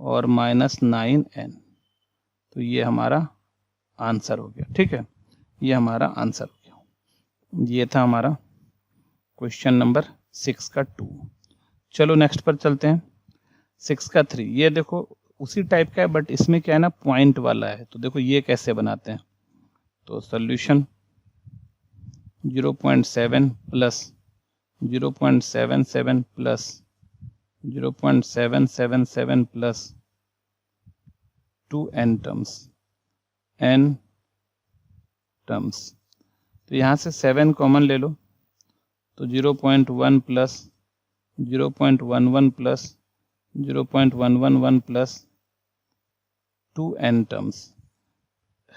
और -9n। तो ये हमारा आंसर हो गया। ठीक है, ये हमारा आंसर हो गया। ये था हमारा क्वेश्चन नंबर 6 का 2। चलो नेक्स्ट पर चलते हैं 6 का 3। ये देखो उसी टाइप का है बट इसमें क्या है ना पॉइंट वाला है। तो देखो ये कैसे बनाते हैं, तो solution 0.7 + 0.77 + 0.777 + 2n terms, n terms. तो यहाँ से 7 कॉमन ले लो तो 0.1 + 0.11 + 0.111 + 2n टर्म्स।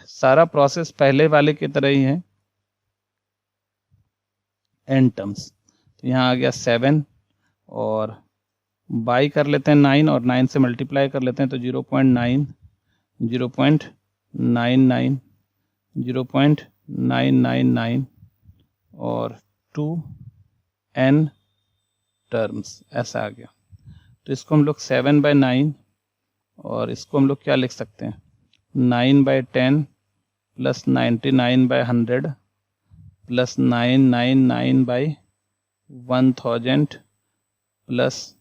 सारा प्रोसेस पहले वाले की तरह ही है, n टर्म्स। तो यहाँ आ गया 7 और बाई कर लेते हैं 9 और 9 से मल्टीप्लाई कर लेते हैं तो 0.9 0.99 0.999 और 2n टर्म्स, ऐसा आ गया। तो इसको हम लोग 7/9 और इसको हम लोग क्या लिख सकते हैं 9/10 + 99/100 + 999/1000 +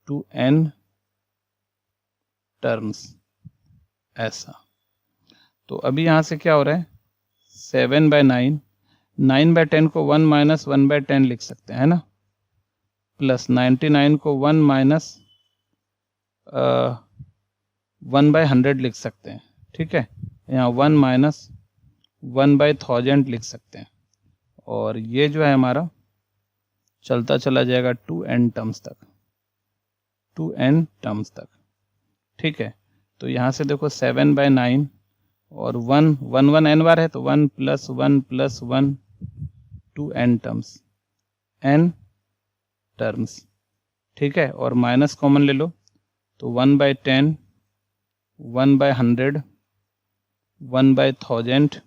2n टर्म्स, ऐसा। तो अभी यहाँ से क्या हो रहा है 7/9, 9/10 को 1 - 1/10 लिख सकते हैं, है ना, प्लस 99 को 1 - 1/100 लिख सकते हैं। ठीक है, यहाँ 1 - 1/1000 लिख सकते हैं और ये जो है हमारा चलता चला जाएगा 2n टर्म्स तक, 2n टर्म्स तक। ठीक है, तो यहाँ से देखो 7/9 और 1 1 1 n बार है तो 1 + 1 + 1 2n टर्म्स, n टर्म्स। ठीक है, और माइनस कॉमन ले लो तो 1/10 1/100 1/1000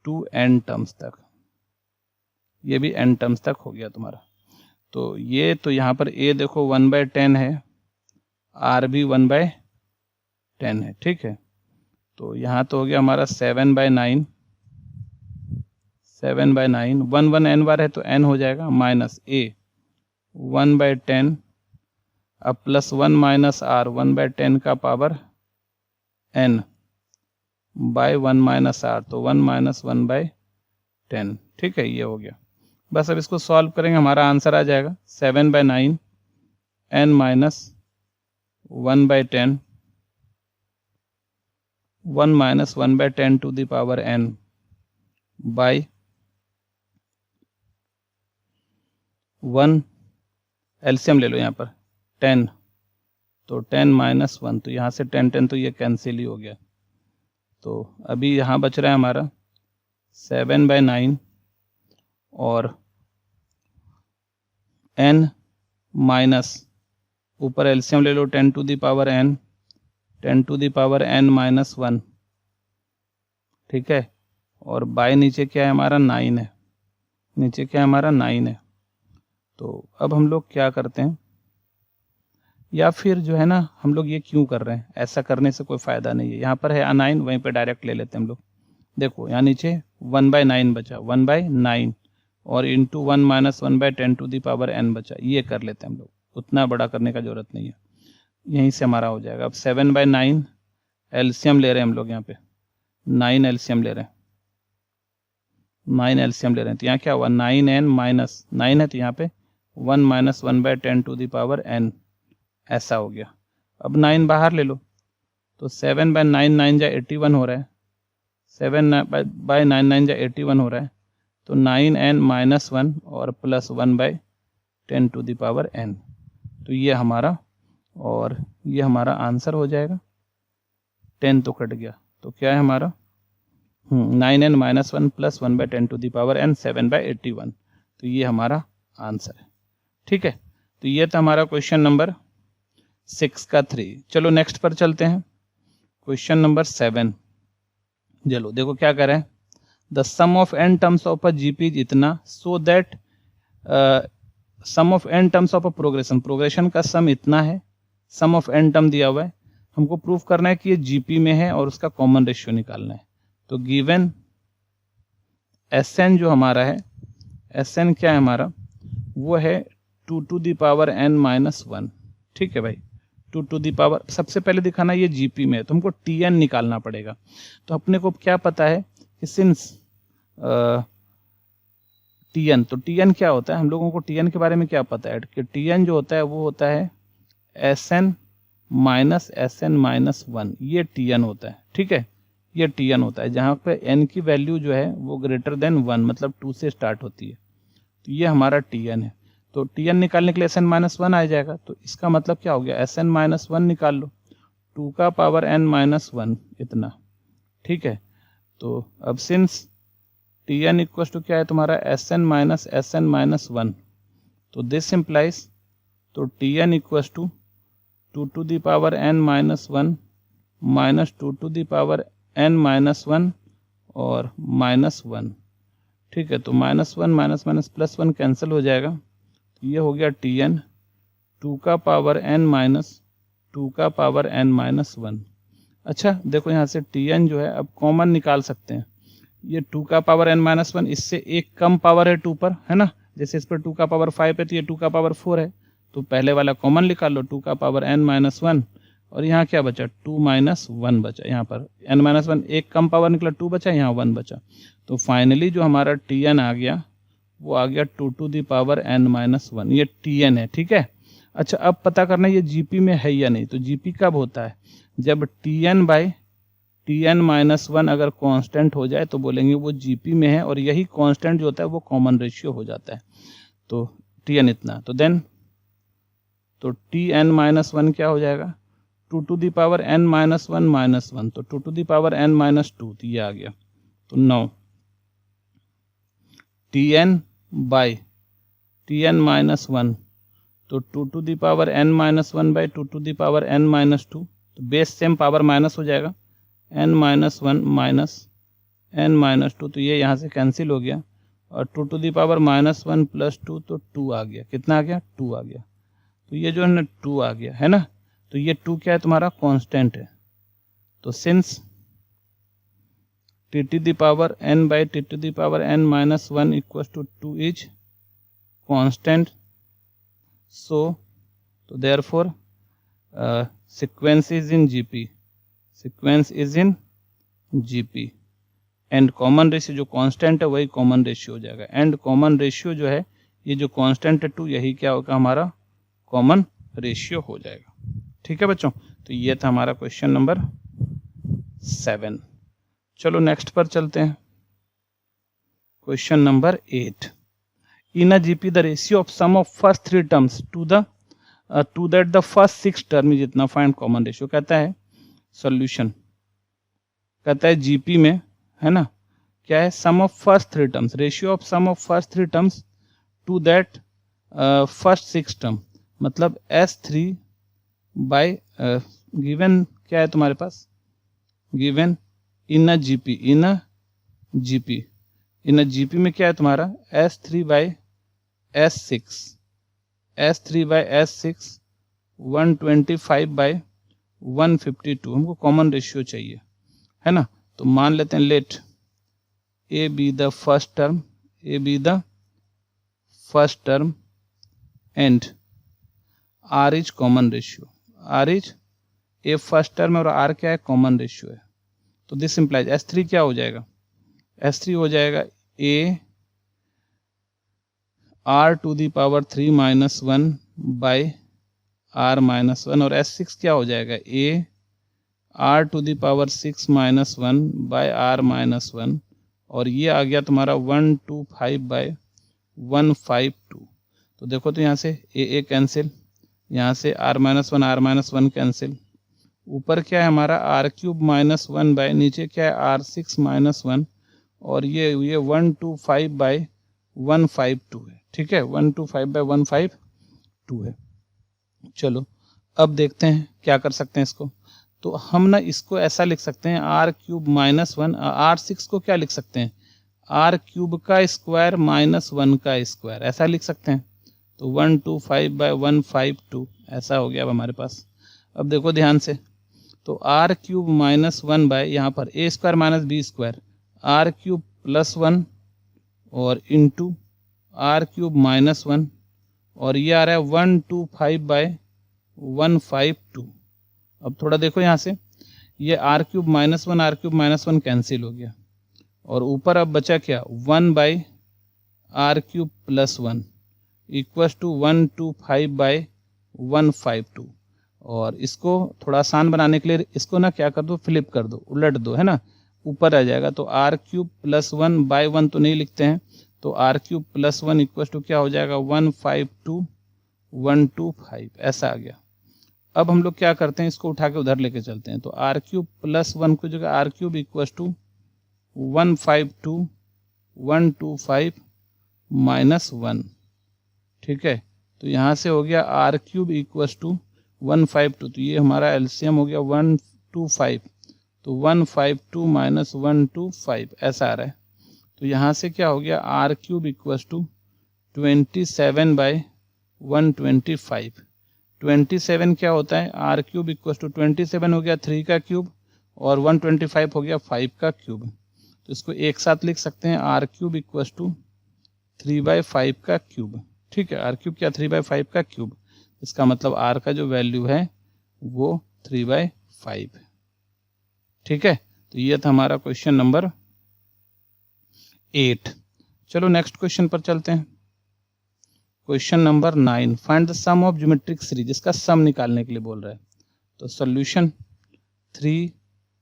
2n टर्म्स तक, ये भी n टर्म्स तक हो गया तुम्हारा। तो ये तो यहाँ पर a देखो 1/10 है, r भी 1/10 है। ठीक है, तो यहाँ तो हो गया हमारा 7/9 7/9 1 1 n बार है तो n हो जाएगा माइनस a 1/10 अब प्लस 1 माइनस r 1/10 का power n by 1 minus r, तो 1 - 1/10। ठीक है, ये हो गया। बस अब इसको सॉल्व करेंगे, हमारा आंसर आ जाएगा 7/9 n - 1/10 1 - 1/10 to the power n by 1, LCM ले लो यहाँ पर 10, तो 10 - 1, तो यहाँ से 10 10 तो ये कैंसिल ही हो गया। तो अभी यहाँ बच रहा है हमारा 7/9 और n माइनस ऊपर एलसीएम ले लो 10 to the power n 10 to the power n - 1। ठीक है, और बाय नीचे क्या है हमारा 9 है, नीचे क्या है हमारा 9 है। तो अब हम लोग क्या करते हैं, या फिर जो है ना हम लोग ये क्यों कर रहे हैं, ऐसा करने से कोई फ़ायदा नहीं है। यहाँ पर है 9, वहीं पे डायरेक्ट ले लेते हैं हम लोग। देखो यहाँ नीचे 1/9 बचा, 1/9 और into 1 minus 1/10 to the power n बचा। ये कर लेते हैं हम लोग, उतना बड़ा करने का जरूरत नहीं है, यहीं से हमारा हो जाएगा। अब 7/9 एलसीएम ले रहे हैं हम लोग, यहाँ पे 9 एलसीएम ले रहे हैं, 9 एलसीएम ले रहे हैं। तो यहाँ क्या हुआ, 9n माइनस 9 है तो यहाँ पे 1 minus 1/10 to the power n, ऐसा हो गया। अब 9 बाहर ले लो, तो 7/9 9 जा 81 हो रहा है, 7/9 9 जा 81 हो रहा है, तो 9n माइनस 1 और plus 1/10 to the power n। तो ये हमारा, और ये हमारा आंसर हो जाएगा। 10 तो कट गया, तो क्या है हमारा 9n minus 1 plus 1/10 to the power n 7/81। तो ये हमारा आंसर है। ठीक है, तो ये था हमारा क्वेश्चन नंबर 6 का 3। चलो नेक्स्ट पर चलते हैं, क्वेश्चन नंबर 7। चलो देखो क्या करें, the sum of n terms of a GP is इतना, so that sum of n terms of a progression का सम इतना है, सम ऑफ n टर्म दिया हुआ है, हमको प्रूफ करना है कि ये जीपी में है और उसका कॉमन रेशियो निकालना है। तो गिवन Sn जो हमारा है, Sn क्या है हमारा, वो है 2 to the power n minus 1। ठीक है भाई, 2 टू द पावर, सबसे पहले दिखाना ये जीपी में है तो हमको Tn निकालना पड़ेगा। तो अपने को क्या पता है कि सिंस Tn, तो Tn क्या होता है, हम लोगों को Tn के बारे में क्या पता है कि Tn जो होता है वो होता है Sn माइनस Sn माइनस 1, ये Tn होता है। ठीक है, ये Tn होता है जहाँ पे n की वैल्यू जो है वो ग्रेटर देन 1, मतलब 2 से स्टार्ट होती है। तो ये हमारा Tn है। तो Tn निकालने के लिए Sn माइनस 1 आ जाएगा, तो इसका मतलब क्या हो गया, Sn माइनस 1 निकाल लो, 2 का पावर n माइनस 1 इतना। ठीक है, तो अब सिंस Tn इक्वल टू क्या है तुम्हारा Sn माइनस 1, तो दिस इम्प्लाइज, तो Tn equal to 2 to the power n minus 1 minus 2 to the power n minus 1 और माइनस 1। ठीक है, तो minus 1 minus minus plus 1 cancel हो जाएगा, तो ये हो गया Tn 2 का पावर n माइनस 2 का पावर n माइनस 1। अच्छा देखो यहाँ से Tn जो है अब कॉमन निकाल सकते हैं, ये 2 का पावर n माइनस 1, इससे एक कम पावर है 2 पर, है ना, जैसे इस पर 2 का पावर 5 है तो ये 2 का पावर 4 है, तो पहले वाला कॉमन निकाल लो, 2 का पावर n माइनस 1, और यहाँ क्या बचा 2 माइनस 1 बचा, यहाँ पर n माइनस 1 एक कम पावर निकला 2 बचा, यहाँ 1 बचा। तो फाइनली जो हमारा Tn आ गया वो आ गया 2 to the power n minus 1, ये Tn है। ठीक है, अच्छा अब पता करना ये जीपी में है या नहीं। तो जीपी कब होता है, जब Tn बाई Tn माइनस 1 अगर कांस्टेंट हो जाए तो बोलेंगे वो जीपी में है, और यही कांस्टेंट जो होता है वो कॉमन रेशियो हो जाता है। तो Tn इतना, तो देन तो Tn माइनस 1 क्या हो जाएगा, 2 to the power n minus 1 minus 1, तो 2 to the power n minus 2, तो ये आ गया। तो 9 Tn बाई Tn माइनस 1, तो 2 to the power n minus 1 by 2 to the power n minus 2, तो बेस सेम पावर माइनस हो जाएगा, n minus 1 minus n minus 2, तो ये यहाँ से कैंसिल हो गया, और 2 to the power minus 1 plus 2, तो 2 आ गया। कितना आ गया, 2 आ गया। तो ये जो है ना 2 आ गया, है ना, तो ये 2 क्या है तुम्हारा कांस्टेंट है। तो since T to the power n by T to the power n minus 1 equal to 2 is constant, so तो therefore sequence is in GP, sequence is in GP, and common ratio जो constant है वही common ratio हो जाएगा, and common ratio जो है ये जो कांस्टेंट है 2, यही क्या होगा हमारा कॉमन रेशियो हो जाएगा। ठीक है बच्चों, तो ये था हमारा क्वेश्चन नंबर 7। चलो नेक्स्ट पर चलते हैं, question number 8। In a GP the ratio of sum of first 3 terms to that the first 6 term is इतना, फाइंड कॉमन रेशियो। कहता है सॉल्यूशन, कहता है जीपी में, है ना, क्या है, sum of first 3 terms, ratio of sum of first 3 terms to that first 6 term, मतलब S3 बाय गिवन क्या है तुम्हारे पास, given in a GP, in a GP, in a GP में क्या है तुम्हारा S3 bye S6, S3 bye S6 125 bye 152, हमको कॉमन रेशियो चाहिए, है ना। तो मान लेते हैं let a be the first term, a be the first term and r is common ratio, r is a first term और आर क्या है, कॉमन रेशियो है। तो दिस इंप्लाइज S3 क्या हो जाएगा, S3 हो जाएगा a are to the power 3 minus 1 by are minus 1, और S6 क्या हो जाएगा, a are to the power 6 minus 1 by are minus 1, और ये आ गया तुम्हारा 125 बाई 152। तो देखो तो यहाँ से ए कैंसिल, यहाँ से आर माइनस 1 कैंसिल, ऊपर क्या है हमारा आर क्यूब माइनस 1 बाई नीचे क्या है आर 6 माइनस 1, और ये 125 बाई 152 है, ठीक है, 125 बाई 152 है। चलो अब देखते हैं क्या कर सकते हैं इसको। तो हम ना इसको ऐसा लिख सकते हैं आर क्यूब माइनस 1, आर 6 को क्या लिख सकते हैं, आर क्यूब का स्क्वायर माइनस 1 का स्क्वायर, ऐसा लिख सकते हैं। तो 125 बाई 152 ऐसा हो गया अब हमारे पास। अब देखो ध्यान से, तो आर क्यूब माइनस 1 बाय यहाँ पर a square minus b square, r cube plus 1 और इंटू आर क्यूब माइनस 1, और ये आ रहा है 125 बाय 152। अब थोड़ा देखो यहाँ से, ये आर क्यूब माइनस 1 कैंसिल हो गया, और ऊपर अब बचा क्या 1 by r cube plus 1 equals to 125 by 152। और इसको थोड़ा आसान बनाने के लिए इसको ना क्या कर दो, फ्लिप कर दो, उलट दो, है ना, ऊपर आ जाएगा। तो आर क्यूब प्लस 1 बाई 1 तो नहीं लिखते हैं, तो r cube plus 1 equals to क्या हो जाएगा 152 ऐसा आ गया। अब हम लोग क्या करते हैं, इसको उठा के उधर लेके चलते हैं। तो आर क्यूब प्लस 1 को जगह r cube equals to 125 minus 1, ठीक है। तो यहाँ से हो गया आर क्यूब इक्वस टू 152, तो ये हमारा एलसीएम हो गया 125, तो 152 माइनस 125 ऐसा आ रहा है। तो यहाँ से क्या हो गया r cube equals to 27 by 125। 27 क्या होता है, आर क्यूब इक्वस टू 27 हो गया 3 का क्यूब और 125 हो गया 5 का क्यूब। तो इसको एक साथ लिख सकते हैं आर क्यूब इक्वस टू 3/5 का क्यूब, ठीक है। आर क्यूब क्या 3/5 का क्यूब, इसका मतलब आर का जो वैल्यू है वो 3/5, ठीक है। तो ये था हमारा क्वेश्चन नंबर 8। चलो नेक्स्ट क्वेश्चन पर चलते हैं। Question number 9, find the sum of geometric series, इसका सम निकालने के लिए बोल रहा है। तो सॉल्यूशन 3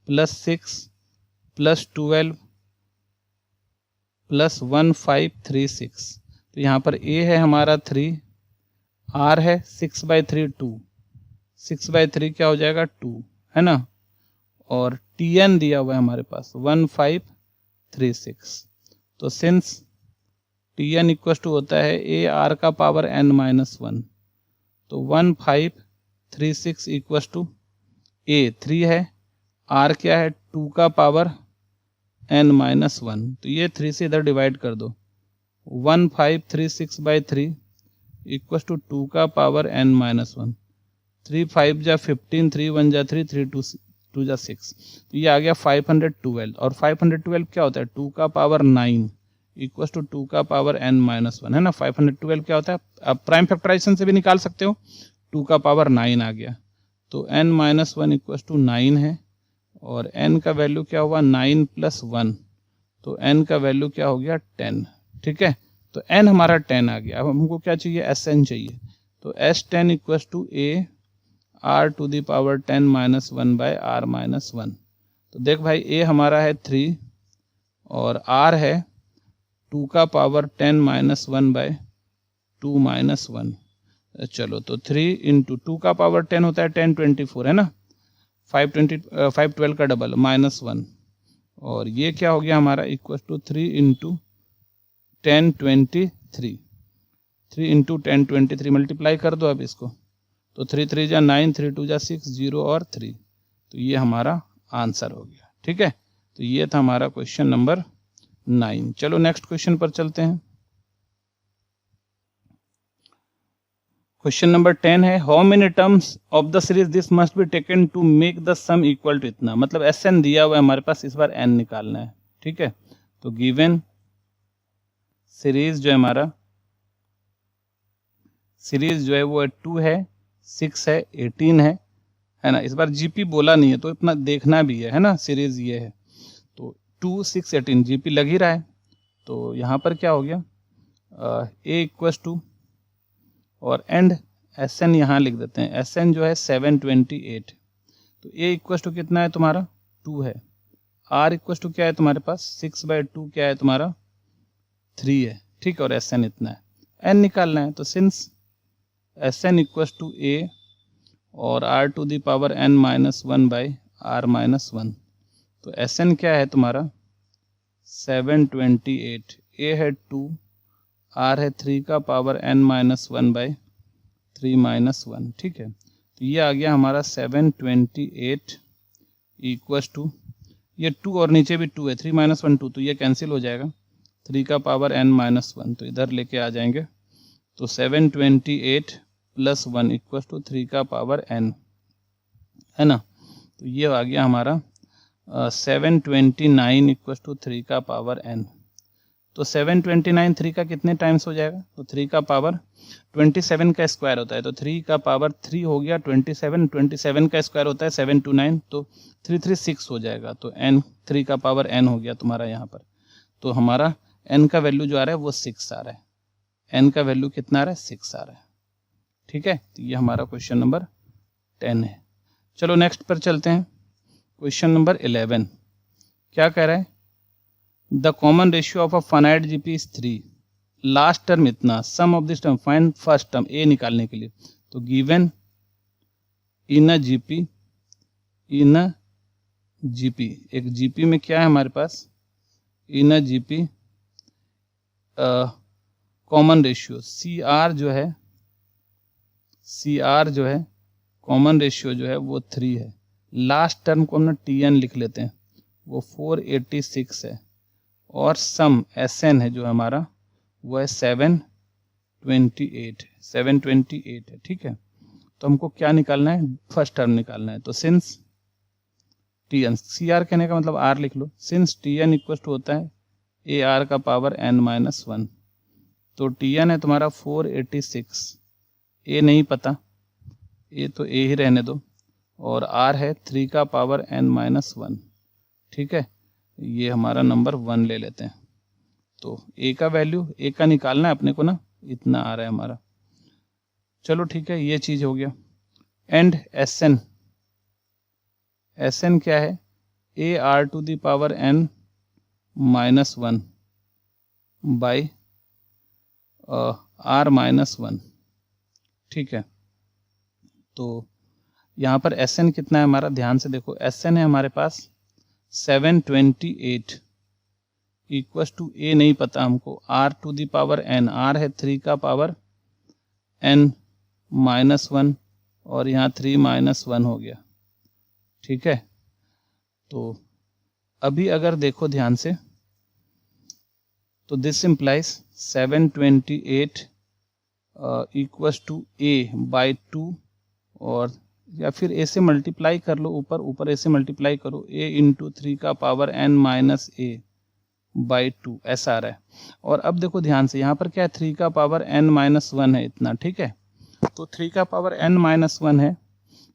+ 6 + 12 + 1536। तो यहाँ पर a है हमारा 3, r है 6/3 2, 6/3 क्या हो जाएगा 2, है ना, और tn दिया हुआ है हमारे पास 1536। तो सिंस tn इक्वल टू होता है a r का पावर n-1, तो 1536 इक्वल टू a 3 है, r क्या है 2 का पावर n-1, तो ये 3 से इधर डिवाइड कर दो, 1536/3 इक्वल टू 2 का पावर n-1, 3 5 जा 15, 3 1 जा 3, 3 2 जा 6, तो ये आ गया 512। और 512 क्या होता है 2 का पावर 9 इक्वल टू 2 का पावर n-1, है ना। 512 क्या होता है, आप प्राइम फैक्टराइजेशन से भी निकाल सकते हो, 2 का पावर 9 आ गया, तो n-1 इक्वल टू 9 है, और n का वैल्यू क्या हुआ 9 + 1, तो n का वैल्यू क्या हो गया 10, ठीक है। तो n हमारा 10 आ गया। अब हमको क्या चाहिए, Sn चाहिए, तो S10 equal to a r to the power 10-1 by r-1। तो देख भाई a हमारा है 3 और r है 2 का पावर 10-1 बाय 2-1। चलो तो 3 इंटू 2 का पावर 10 होता है 10 24, है ना, 512 का डबल -1, और ये क्या हो गया हमारा equal to 3 into 1023, 3 into 1023 multiply कर दो अब इसको, तो 3 3 जा 9, 3 2 जा 6, 0 और 3, तो ये हमारा आंसर हो गया, ठीक है। तो ये था हमारा क्वेश्चन नंबर 9। चलो नेक्स्ट क्वेश्चन पर चलते हैं। क्वेश्चन नंबर 10 है, how many terms of the series this must be taken to make the sum equal to इतना, मतलब Sn दिया हुआ है हमारे पास, इस बार n निकालना है, ठीक है। तो गिवन सीरीज जो है हमारा, सीरीज जो है वो 2 है, 6 है, 18 है ना। इस बार जीपी बोला नहीं है तो इतना देखना भी है ना। सीरीज ये है तो 2, 6, 18 जीपी लग ही रहा है। तो यहाँ पर क्या हो गया, ए इक्वस टू और एंड एस एन यहाँ लिख देते हैं। एस एन जो है 728, तो ए इक्वस टू कितना है तुम्हारा 2 है। आर इक्वस टू क्या है तुम्हारे पास 6/2 क्या है तुम्हारा 3 है, ठीक है। और एस एन इतना है, एन निकालना है। तो since S n equals to a और r to the power n minus 1/r-1, तो एस एन क्या है तुम्हारा 728, ए है 2, आर है 3 का पावर n माइनस 1/3-1, ठीक है। तो ये आ गया हमारा 728 इक्वस टू, ये 2 और नीचे भी 2 है, 3 - 1 2, तो ये कैंसिल हो जाएगा, 3 का पावर n माइनस 1, तो इधर लेके आ जाएंगे। तो 728 + 1 इक्वस टू 3 का पावर n, है ना। तो ये आ गया हमारा 729 इक्वस टू 3 का पावर n। तो 729 3 का कितने टाइम्स हो जाएगा, तो 3 का पावर 27 का स्क्वायर होता है, तो 3 का पावर 3 हो गया 27, 27 का स्क्वायर होता है 729, तो 336 हो जाएगा। तो n 3 का पावर n हो गया तुम्हारा यहाँ पर। तो हमारा n का वैल्यू जो आ रहा है वो 6 आ रहा है, n का वैल्यू कितना आ रहा है 6 आ रहा है, ठीक है। तो ये हमारा क्वेश्चन नंबर 10 है। चलो नेक्स्ट पर चलते हैं। क्वेश्चन नंबर 11 क्या कह रहा है, the common ratio of a finite GP is 3, last term इतना, sum of this term find first term a निकालने के लिए। तो given in a GP, in a GP, एक जीपी में क्या है हमारे पास, in a GP common ratio say r जो है, सी आर जो है कॉमन रेशियो जो है वो 3 है। लास्ट टर्म को हम टी एन लिख लेते हैं, वो 486 है। और सम एस एन है जो हमारा वो है 728, 728 है, ठीक है। तो हमको क्या निकालना है, फर्स्ट टर्म निकालना है। तो since T n, say r कहने का मतलब आर लिख लो, since T n equal to होता है ए आर का पावर n माइनस 1, तो टी एन है तुम्हारा 486, ए नहीं पता, ए तो ए ही रहने दो, और आर है 3 का पावर n माइनस 1, ठीक है। ये हमारा नंबर 1 ले लेते हैं। तो ए का वैल्यू, ए का निकालना है अपने को ना, इतना आ रहा है हमारा। चलो ठीक है, ये चीज हो गया। And S N, S N क्या है A R to the power n minus 1 by r minus 1, ठीक है। तो यहाँ पर एस एन कितना है हमारा, ध्यान से देखो, एस एन है हमारे पास 728 इक्वस टू ए नहीं पता हमको, r to the power n, r है 3 का पावर n माइनस 1, और यहाँ 3 माइनस 1 हो गया, ठीक है। तो अभी अगर देखो ध्यान से, तो this implies 728 equals to a by 2, और या फिर ए से मल्टीप्लाई कर लो, ऊपर ऊपर ए से मल्टीप्लाई करो, ए इंटू 3 का power n minus A by 2, ऐसा आ रहा है। और अब देखो ध्यान से, यहाँ पर क्या है 3 का पावर n माइनस 1 है इतना, ठीक है। तो 3 का पावर n माइनस 1 है,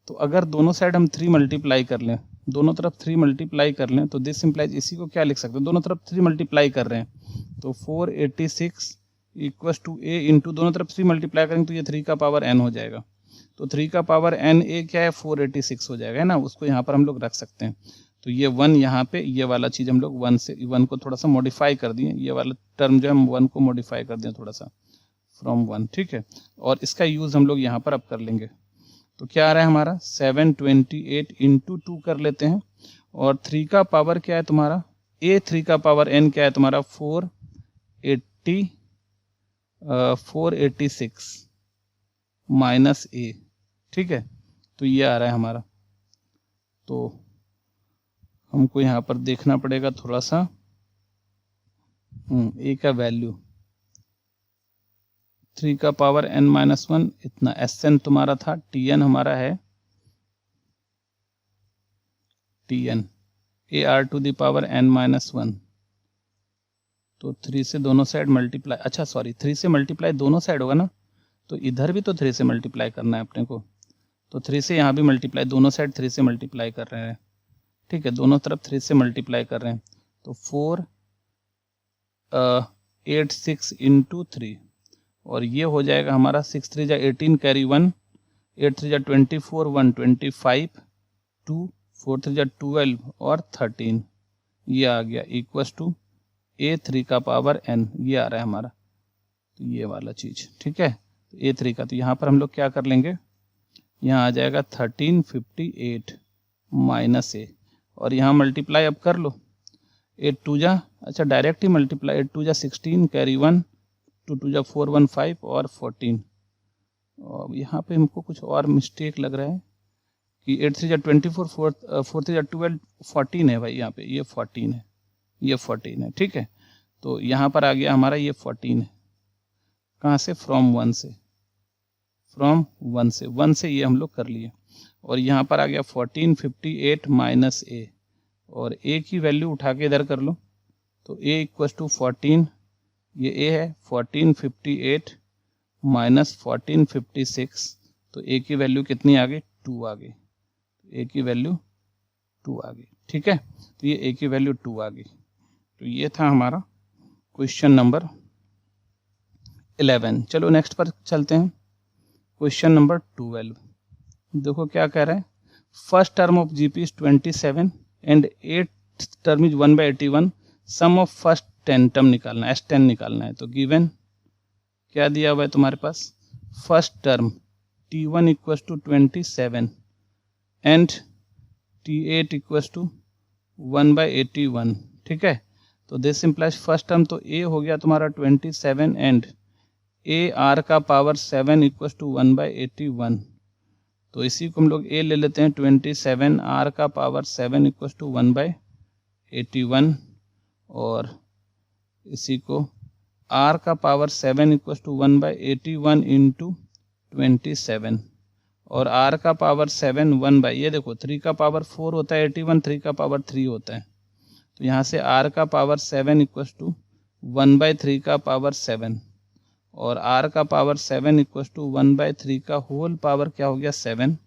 तो अगर दोनों साइड हम 3 मल्टीप्लाई कर लें, दोनों तरफ 3 मल्टीप्लाई कर लें, तो दिस इम्प्लाइज, इसी को क्या लिख सकते हैं, दोनों तरफ 3 मल्टीप्लाई कर रहे हैं, तो 486 इक्वस टू ए इंटू, दोनों तरफ 3 मल्टीप्लाई करेंगे तो ये 3 का पावर n हो जाएगा। तो 3 का पावर n ए क्या है 486 हो जाएगा, है ना। उसको यहाँ पर हम लोग रख सकते हैं। तो ये 1 यहाँ पे, ये वाला चीज़ हम लोग 1 से 1 को थोड़ा सा मॉडिफाई कर दिए, ये वाला टर्म जो है हम 1 को मॉडिफाई कर दिए थोड़ा सा फ्रॉम 1, ठीक है। और इसका यूज़ हम लोग यहाँ पर अब कर लेंगे। तो क्या आ रहा है हमारा 728 इंटू 2 कर लेते हैं, और 3 का पावर क्या है तुम्हारा, ए 3 का पावर n क्या है तुम्हारा 486 माइनस ए, ठीक है। तो ये आ रहा है हमारा। तो हमको यहाँ पर देखना पड़ेगा थोड़ा सा ए का वैल्यू, 3 का पावर n माइनस 1 इतना, एस एन तुम्हारा था, टी एन हमारा है T N a are to the power n minus 1 तो 3 से दोनों साइड मल्टीप्लाई, अच्छा सॉरी 3 से मल्टीप्लाई दोनों साइड होगा ना, तो इधर भी तो 3 से मल्टीप्लाई करना है अपने को, तो 3 से यहाँ भी मल्टीप्लाई, दोनों साइड 3 से मल्टीप्लाई कर रहे हैं, ठीक है, दोनों तरफ 3 से मल्टीप्लाई कर रहे हैं, तो 4 8 6 इंटू 3, और ये हो जाएगा हमारा 6 3 जा 18 कैरी 1, 8 3 जा 24 1 25 2 4 3 जा 12 और 13, ये आ गया इक्वस टू A3 का पावर n, ये आ रहा है हमारा, तो ये वाला चीज, ठीक है, तो A3 का, तो यहाँ पर हम लोग क्या कर लेंगे, यहाँ आ जाएगा 1358 माइनस A, और यहाँ मल्टीप्लाई अब कर लो, 8 2 जा, अच्छा डायरेक्ट ही मल्टीप्लाई, 8 2 जा 16 कैरी 1, 2 2 जा 4 1 5 और 14, और यहाँ पे हमको कुछ और मिस्टेक लग रहा है कि 8 3 जा 24 4 3 जा 12 14 है भाई, यहाँ पे ये 14 है, ये 14 है, ठीक है, तो यहाँ पर आ गया हमारा ये 14 है, कहाँ से, फ्रॉम 1 से, फ्रॉम 1 से, 1 से ये हम लोग कर लिए, और यहाँ पर आ गया 1458 माइनस A, और A की वैल्यू उठा के इधर कर लो, तो A इक्वस टू 14, ये A है 1458 माइनस 1456, तो A की वैल्यू कितनी आ गई, 2 आ गई, तो A की वैल्यू 2 आ गई, ठीक है, तो ये A की वैल्यू 2 आ गई, तो ये था हमारा क्वेश्चन नंबर 11। चलो नेक्स्ट पर चलते हैं, क्वेश्चन नंबर 12, देखो क्या कह रहा है, first term of GP is 27 and 8th term is 1/81, sum of first 10 term निकालना है, S10 निकालना है, तो गिवन क्या दिया हुआ है तुम्हारे पास, first term T1 equals to 27 and T8 equals to 1/81, ठीक है, तो दिस इम्प्लाइज फर्स्ट टर्म तो A हो गया तुम्हारा 27 एंड AR का पावर 7 इक्वस टू 1/81, तो इसी को हम लोग A ले लेते हैं, 27 R का पावर 7 इक्वस टू 1/81, और इसी को R का पावर 7 इक्वस टू 1/81 इंटू 27, और R का पावर 7 ये देखो 3 का पावर 4 होता है 81, 3 का पावर 3 होता है, तो यहाँ से R का पावर 7 इक्वस टू 1/3 का पावर 7, और R का पावर 7 इक्वस टू 1/3 का होल पावर क्या हो गया 7,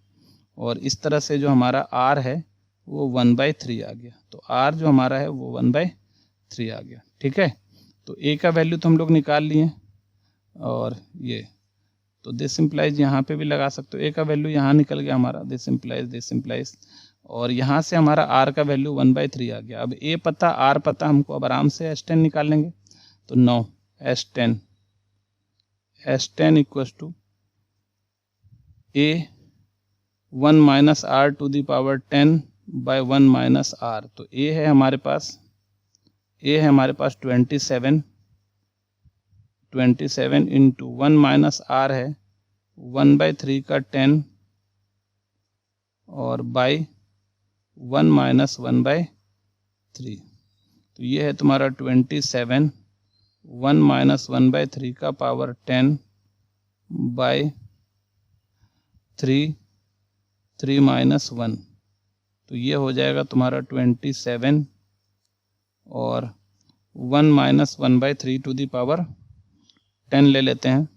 और इस तरह से जो हमारा R है वो 1/3 आ गया, तो R जो हमारा है वो 1/3 आ गया, ठीक है, तो A का वैल्यू तो हम लोग निकाल लिए, और ये तो दिस इम्प्लाइज यहाँ पे भी लगा सकते हो, A का वैल्यू यहाँ निकल गया हमारा, दिस इम्प्लाइज, और यहाँ से हमारा R का वैल्यू 1/3 आ गया, अब A पता R पता हमको, अब आराम से S10 निकाल लेंगे, तो 9 S10 equals to A 1 minus R to the power 10 by 1 minus R, तो A है हमारे पास 27 इंटू 1 माइनस R है 1/3 का 10 और बाई 1 माइनस 1/3, तो ये है तुम्हारा 27, 1 माइनस 1/3 का पावर 10 बाई 3 माइनस 1, तो ये हो जाएगा तुम्हारा 27 और 1 माइनस 1/3 टू दी पावर 10 ले लेते हैं,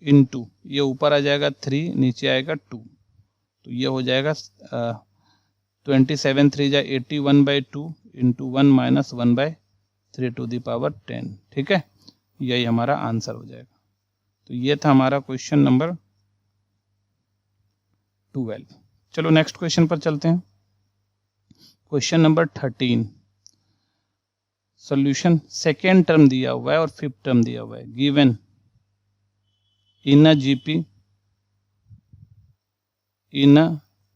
इनटू ये ऊपर आ जाएगा 3, नीचे आएगा 2, तो ये हो जाएगा 27 3 जा 81/2 into 1 minus 1/3 to the power 10, ठीक है, यही हमारा आंसर हो जाएगा। तो ये था हमारा क्वेश्चन नंबर 12। चलो नेक्स्ट क्वेश्चन पर चलते हैं, question number 13। Solution, second term दिया हुआ है और फिफ्थ टर्म दिया हुआ है, given in a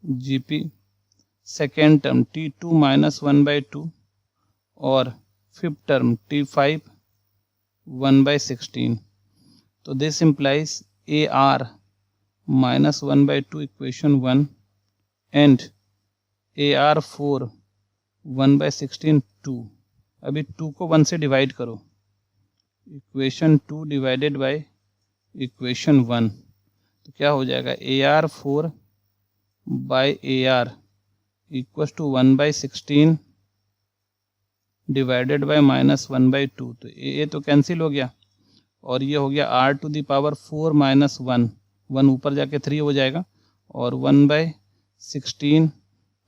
GP second term T2 minus 1/2 और फिफ्थ टर्म T5 1/16, तो this implies AR minus 1/2 equation 1 and AR4 1/16 2। अभी 2 को 1 से डिवाइड करो, इक्वेशन 2 डिवाइडेड बाय इक्वेशन 1, तो क्या हो जाएगा AR4 by AR equals to 1/16 divided by -1/2, तो ए तो कैंसिल हो गया और ये हो गया r⁴ माइनस 1, 1 ऊपर जाके 3 हो जाएगा और 1/16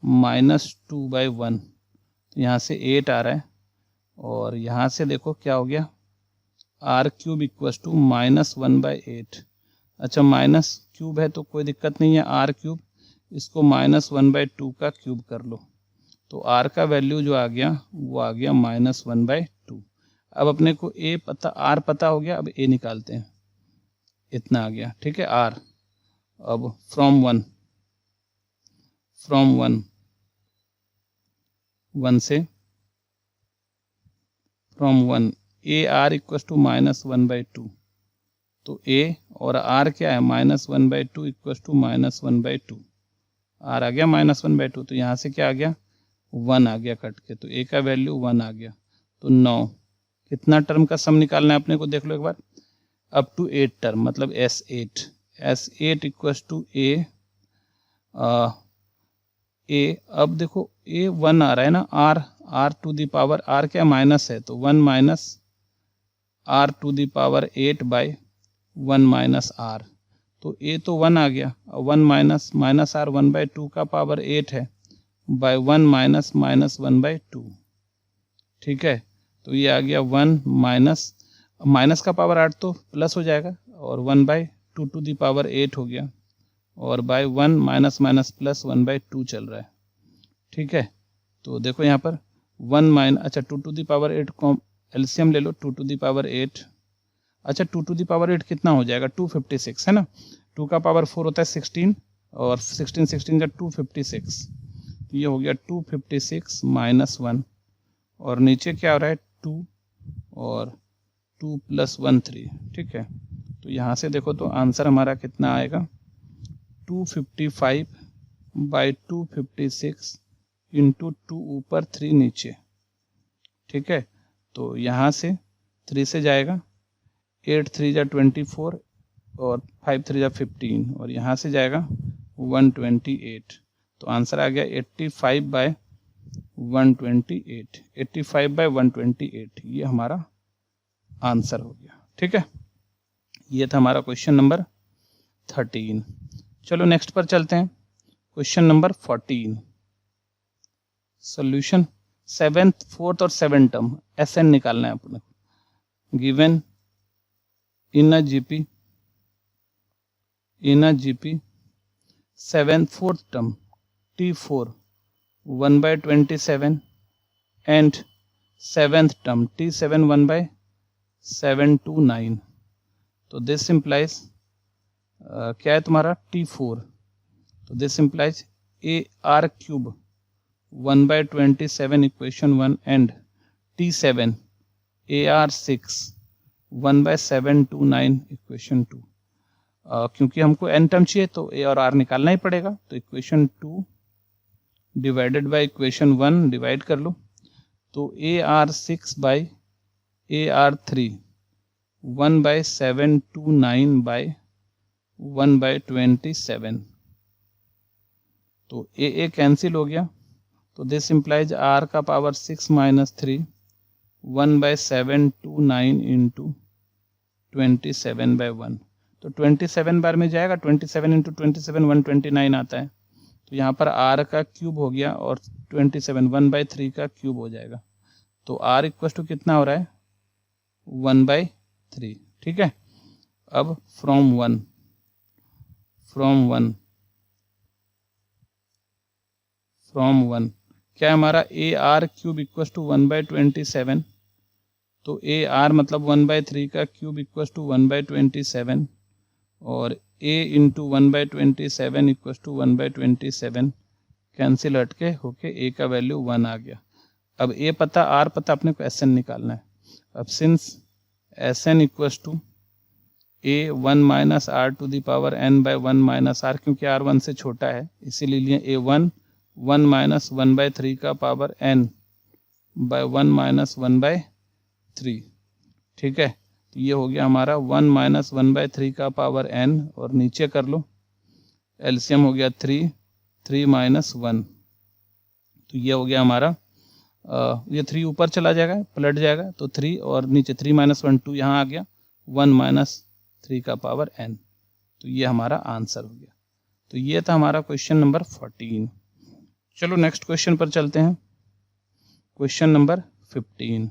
माइनस 2/1, तो यहाँ से 8 आ रहा है और यहाँ से देखो क्या हो गया r³ इक्वल्स टू -1/8। अच्छा माइनस क्यूब है तो कोई दिक्कत नहीं है, r³, इसको -1/2 का क्यूब कर लो तो r का वैल्यू जो आ गया वो आ गया -1/2। अब अपने को a पता, r पता हो गया, अब a निकालते हैं, इतना आ गया, ठीक है r। अब from one a r equals to -1/2, तो a और r क्या है -1/2 इक्वल्स टू -1/2, r आ गया -1/2, तो यहाँ से क्या आ गया 1 आ गया कट के, तो a का वैल्यू 1 आ गया। तो 9 कितना टर्म का सम निकालना है अपने को, देख लो एक बार, अप टू 8 टर्म, मतलब S8 इक्वल्स टू a। अब देखो a 1 आ रहा है ना, r⁴ r क्या माइनस है, तो 1 माइनस r⁴ 8/1 माइनस r, तो a तो 1 आ गया, 1 माइनस r 1/2 का पावर 8 है बाय 1 माइनस -1/2, ठीक है। तो ये आ गया 1 माइनस का पावर 8 तो प्लस हो जाएगा और 1/2 8 हो गया और बाय 1 माइनस प्लस 1/2 चल रहा है, ठीक है। तो देखो यहाँ पर 2 को एलसीएम ले लो, 2 अच्छा 2 कितना हो जाएगा 256 है ना, 2 का पावर 4 होता है 16 और 16 का 256, तो ये हो गया 256 माइनस 1 और नीचे क्या हो रहा है 2 और 2 + 1 3, ठीक है। तो यहाँ से देखो तो आंसर हमारा कितना आएगा 255/256 इंटू 2 ऊपर 3 नीचे, ठीक है। तो यहाँ से 3 से जाएगा 8 3 जा 24 और 5 3 जा 15 और यहाँ से जाएगा 128, तो आंसर आ गया 85/128, ये हमारा आंसर हो गया, ठीक है। ये था हमारा क्वेश्चन नंबर 13। चलो नेक्स्ट पर चलते हैं, question number 14। Solution 7th 4th और 7th टर्म SN निकालना है अपने को, given in a GP 7th 4th term T4 1/27 and 7th term T7 1/729, तो दिस इम्प्लाइज क्या है तुम्हारा T4, तो this implies AR³ 1/27 equation 1 and T7 AR6 1/729 equation 2। क्योंकि हमको n टर्म चाहिए तो a और r निकालना ही पड़ेगा, तो equation 2 divided by equation 1 divide कर लो, तो AR6 बाई AR3 1/729 बाई 1/27, तो a कैंसिल हो गया, तो दिस इम्प्लाइज r का पावर 6 - 3 1/729 इंटू 27/1, तो 27 बार में जाएगा, 27 इंटू 27 129 आता है, तो यहाँ पर r का क्यूब हो गया और 27 1/3 का क्यूब हो जाएगा, तो r इक्वल टू कितना हो रहा है 1/3, ठीक है। अब फ्रॉम वन क्या है हमारा AR³ इक्वल टू 1/27, तो AR मतलब 1/3 का क्यूब इक्वल टू 1/27 और a into 1/27 equal to 1/27 cancel हटके होके a का वैल्यू 1 आ गया। अब a पता r पता अपने को SN निकालना है। अब since SN equal to a 1 minus r⁴n/1 - r, क्योंकि r 1 से छोटा है इसीलिए लिए a1 1 माइनस 1/3 का पावर n/1 - 1/3, ठीक है। तो ये हो गया हमारा 1 माइनस 1/3 का पावर n और नीचे कर लो, एलसीएम हो गया 3 3 - 1, तो ये हो गया हमारा ये 3 ऊपर चला जाएगा, पलट जाएगा, तो 3 और नीचे 3 - 1 2 यहाँ आ गया, 1 - 3 का पावर n। तो ये हमारा आंसर हो गया। तो ये था हमारा क्वेश्चन नंबर 14। चलो नेक्स्ट क्वेश्चन पर चलते हैं। क्वेश्चन नंबर 15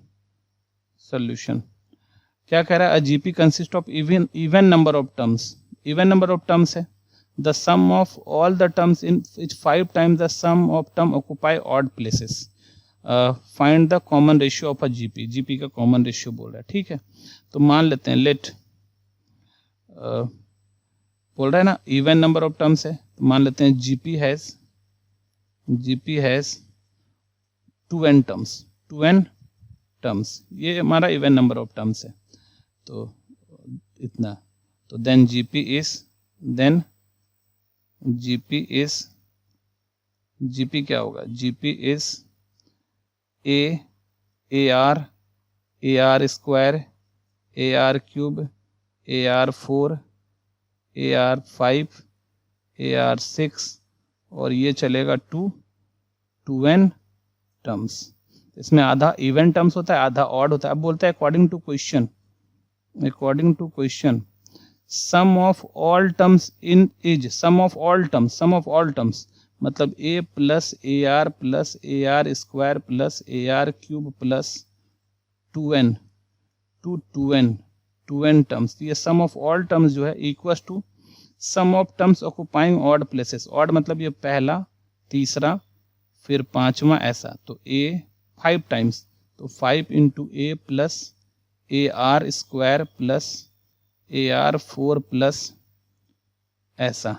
सॉल्यूशन क्या कह रहा है? A GP consist of even number of terms. Even number of terms है। The sum of all the terms in is 5 times the sum of term occupy odd places. Find the common ratio of a GP. GP का common ratio बोल रहा है, ठीक है। तो मान लेते हैं लेट बोल रहा है ना इवन नंबर ऑफ टर्म्स है, तो मान लेते हैं GP has 2n terms. 2n terms ये हमारा इवन नंबर ऑफ टर्म्स है, तो इतना। तो देन जीपी क्या होगा? GP is AR square, AR cube, AR 4, AR 5, AR 6 और ये चलेगा 2n टर्म्स। इसमें आधा इवन टर्म्स होता है, आधा ऑड होता है। अब बोलता है according to question sum of all terms in is sum of all terms मतलब a plus AR plus AR square plus AR cube plus 2n terms. ये सम ऑफ ऑल टर्म्स जो है equal to sum of terms occupying odd places. Odd मतलब ये पहला, तीसरा, फिर पांचवा, ऐसा। तो a 5 टाइम्स, तो 5 into a plus AR square plus AR 4 plus ऐसा।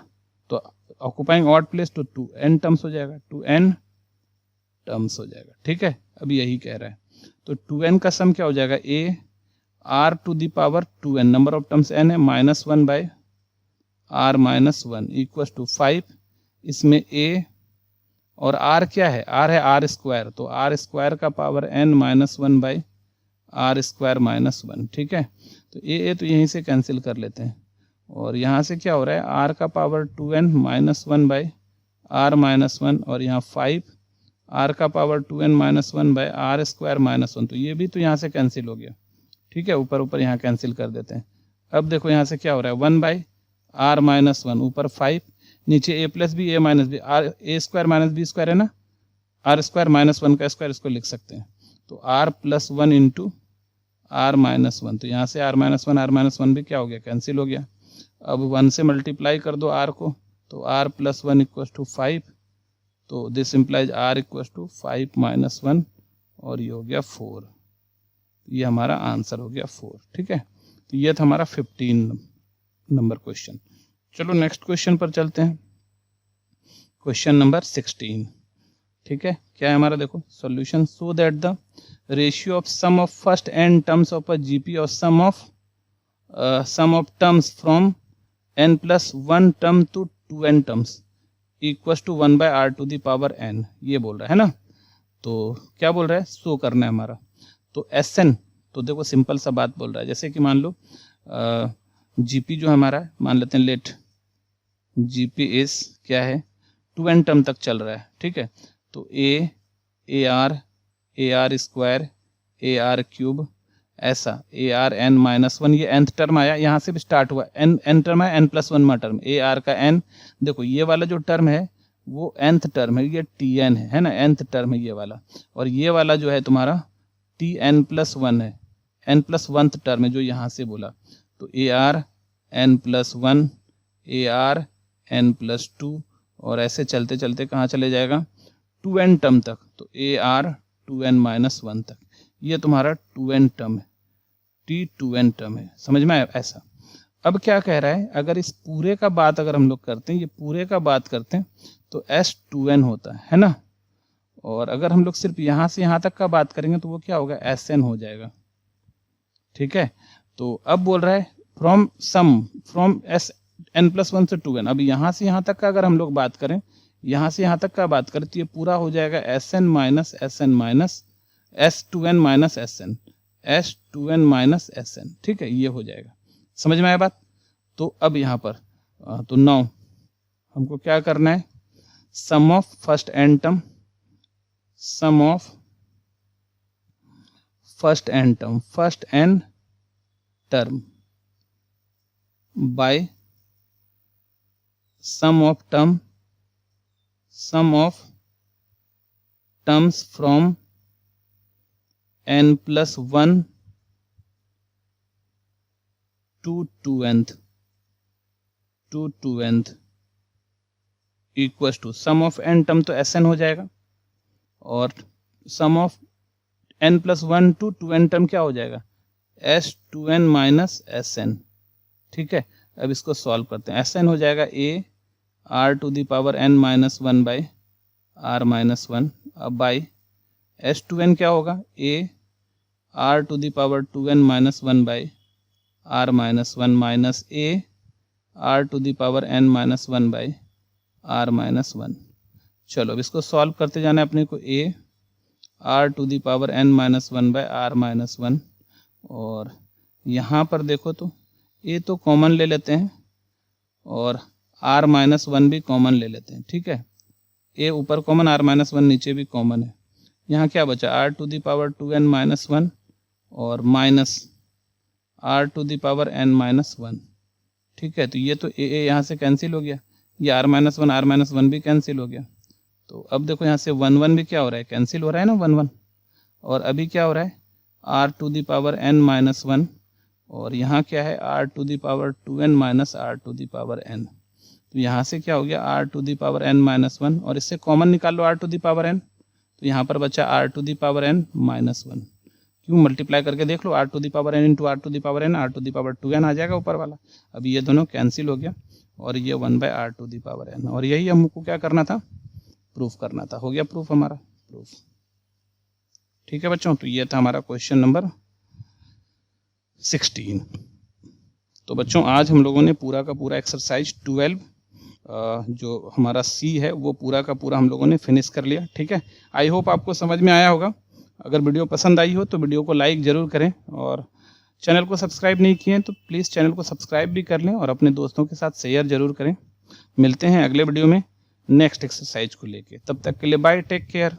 तो ऑक्यूपाइंग ऑड प्लेस तो 2n टर्म्स हो जाएगा, 2n टर्म्स हो जाएगा, ठीक है। अब यही कह रहा है, तो 2n का सम क्या हो जाएगा? a r to the power 2n, number of terms n है, -1 बाय r - 1 इक्वल टू 5। इसमें a और r क्या है? r है r स्क्वायर, तो r स्क्वायर का power n -1 by r square -1, ठीक है। तो a तो यहीं से कैंसिल कर लेते हैं, और यहाँ से क्या हो रहा है? r का पावर 2n -1 बाई r -1 और यहाँ 5 r का power 2n -1 by r square -1। तो ये भी तो यहाँ से कैंसिल हो गया, ठीक है। ऊपर यहाँ कैंसिल कर देते हैं। अब देखो यहाँ से क्या हो रहा है? 1 बाई r -1 ऊपर 5, नीचे a plus b, a minus b, a square minus b square है ना, r स्क्वायर -1 का स्क्वायर इसको लिख सकते हैं। तो r + 1 इंटू r -1, तो यहाँ से r -1 भी क्या हो गया? कैंसिल हो गया। अब 1 से मल्टीप्लाई कर दो r को, तो r + 1 = 5, तो दिस इम्प्लाइज r = 5 - 1 और ये हो गया 4। ये हमारा आंसर हो गया 4, ठीक है। तो ये था हमारा 15 नंबर क्वेश्चन। चलो नेक्स्ट क्वेश्चन पर चलते हैं। क्वेश्चन नंबर 16, ठीक है। क्या है हमारा? देखो solution. So that the ratio of sum of first n terms of a GP और sum of terms from n + 1 term to 2n terms equal to 1 by r to the power n, ये बोल रहा है ना। तो क्या बोल रहा है? शो करना है हमारा। तो Sn, तो देखो सिंपल सा बात बोल रहा है, जैसे कि मान लो जीपी जो हमारा है, मान लेते हैं लेट जीपी इज क्या है? 2n टर्म तक चल रहा है, ठीक है। तो AR स्क्वायर, AR क्यूब, ऐसा AR n -1, ये nth टर्म आया, यहाँ से भी स्टार्ट हुआ, n टर्म है, n + 1 टर्म, AR का n। देखो ये वाला जो टर्म है वो nth टर्म है, ये Tn है ना, nth टर्म है ये वाला। और ये वाला जो है तुम्हारा Tn + 1 है, n + 1th टर्म है जो यहाँ से बोला। तो AR n + 1, AR n + 2 और ऐसे चलते चलते कहाँ चले जाएगा? 2n टर्म तक। तो AR 2n - 1 तक, ये तुम्हारा 2n टर्म है, T2n टर्म है। समझ में आया? ऐसा। अब क्या कह रहा है? अगर इस पूरे का बात अगर हम लोग करते हैं, ये पूरे का बात करते हैं, तो S2n होता है ना। और अगर हम लोग सिर्फ यहाँ से यहाँ तक का बात करेंगे तो वो क्या होगा? Sn हो जाएगा, ठीक है। तो अब बोल रहा है फ्रॉम n + 1 से 2n। अब यहाँ से यहाँ तक का अगर हम लोग बात करें, यहाँ से यहाँ तक का बात करें, तो ये पूरा हो जाएगा Sn - Sn S2n - Sn, S2n - Sn, ठीक है। ये हो जाएगा। समझ में आया बात? तो अब यहाँ पर तो नाउ हमको क्या करना है? Sum of first n term, sum of first n term by sum of terms from n plus 1 to 2nth equals to sum of n term तो Sn हो जाएगा और sum of n plus 1 to 2n term क्या हो जाएगा S2n minus Sn। ठीक है, अब इसको सॉल्व करते हैं। Sn हो जाएगा a r to the power n minus 1 by r minus 1। अब बाई S2n क्या होगा a r to the power 2n minus 1 by r minus 1 minus a r to the power n minus 1 by r minus 1। चलो अब इसको solve करते जाना है अपने को a r to the power n minus 1 by r minus 1। और यहाँ पर देखो तो a तो कॉमन ले लेते हैं और r माइनस 1 भी कॉमन ले लेते हैं। ठीक है, a ऊपर कॉमन, r माइनस 1 नीचे भी कॉमन है। यहाँ क्या बचा r to the power 2n minus 1 और minus r to the power n minus 1। ठीक है, तो ये तो a यहाँ से कैंसिल हो गया, ये r माइनस 1 भी कैंसिल हो गया। तो अब देखो यहाँ से 1 1 भी क्या हो रहा है, कैंसिल हो रहा है ना 1 1। और अभी क्या हो रहा है r to the power n minus 1 और यहाँ क्या है r to the power 2n minus r to the power n। तो यहाँ से क्या हो गया r to the power n minus 1 और इससे कॉमन निकाल लो r to the power n। तो यहाँ पर बचा r to the power n minus 1। क्यों, मल्टीप्लाई करके देख लो, r to the power n into r to the power n, r to the power 2n आ जाएगा ऊपर वाला। अब ये दोनों कैंसिल हो गया और ये 1 by r to the power n। और यही हमको क्या करना था, प्रूफ करना था। हो गया प्रूफ हमारा, प्रूफ। ठीक है बच्चों, तो ये था हमारा क्वेश्चन नंबर 16। तो बच्चों आज हम लोगों ने पूरा का पूरा एक्सरसाइज 12 जो हमारा सी है वो पूरा का पूरा हम लोगों ने फिनिश कर लिया। ठीक है, आई होप आपको समझ में आया होगा। अगर वीडियो पसंद आई हो तो वीडियो को लाइक ज़रूर करें और चैनल को सब्सक्राइब नहीं किए तो प्लीज़ चैनल को सब्सक्राइब भी कर लें और अपने दोस्तों के साथ शेयर ज़रूर करें। मिलते हैं अगले वीडियो में नेक्स्ट एक्सरसाइज को लेके। तब तक के लिए बाय, टेक केयर।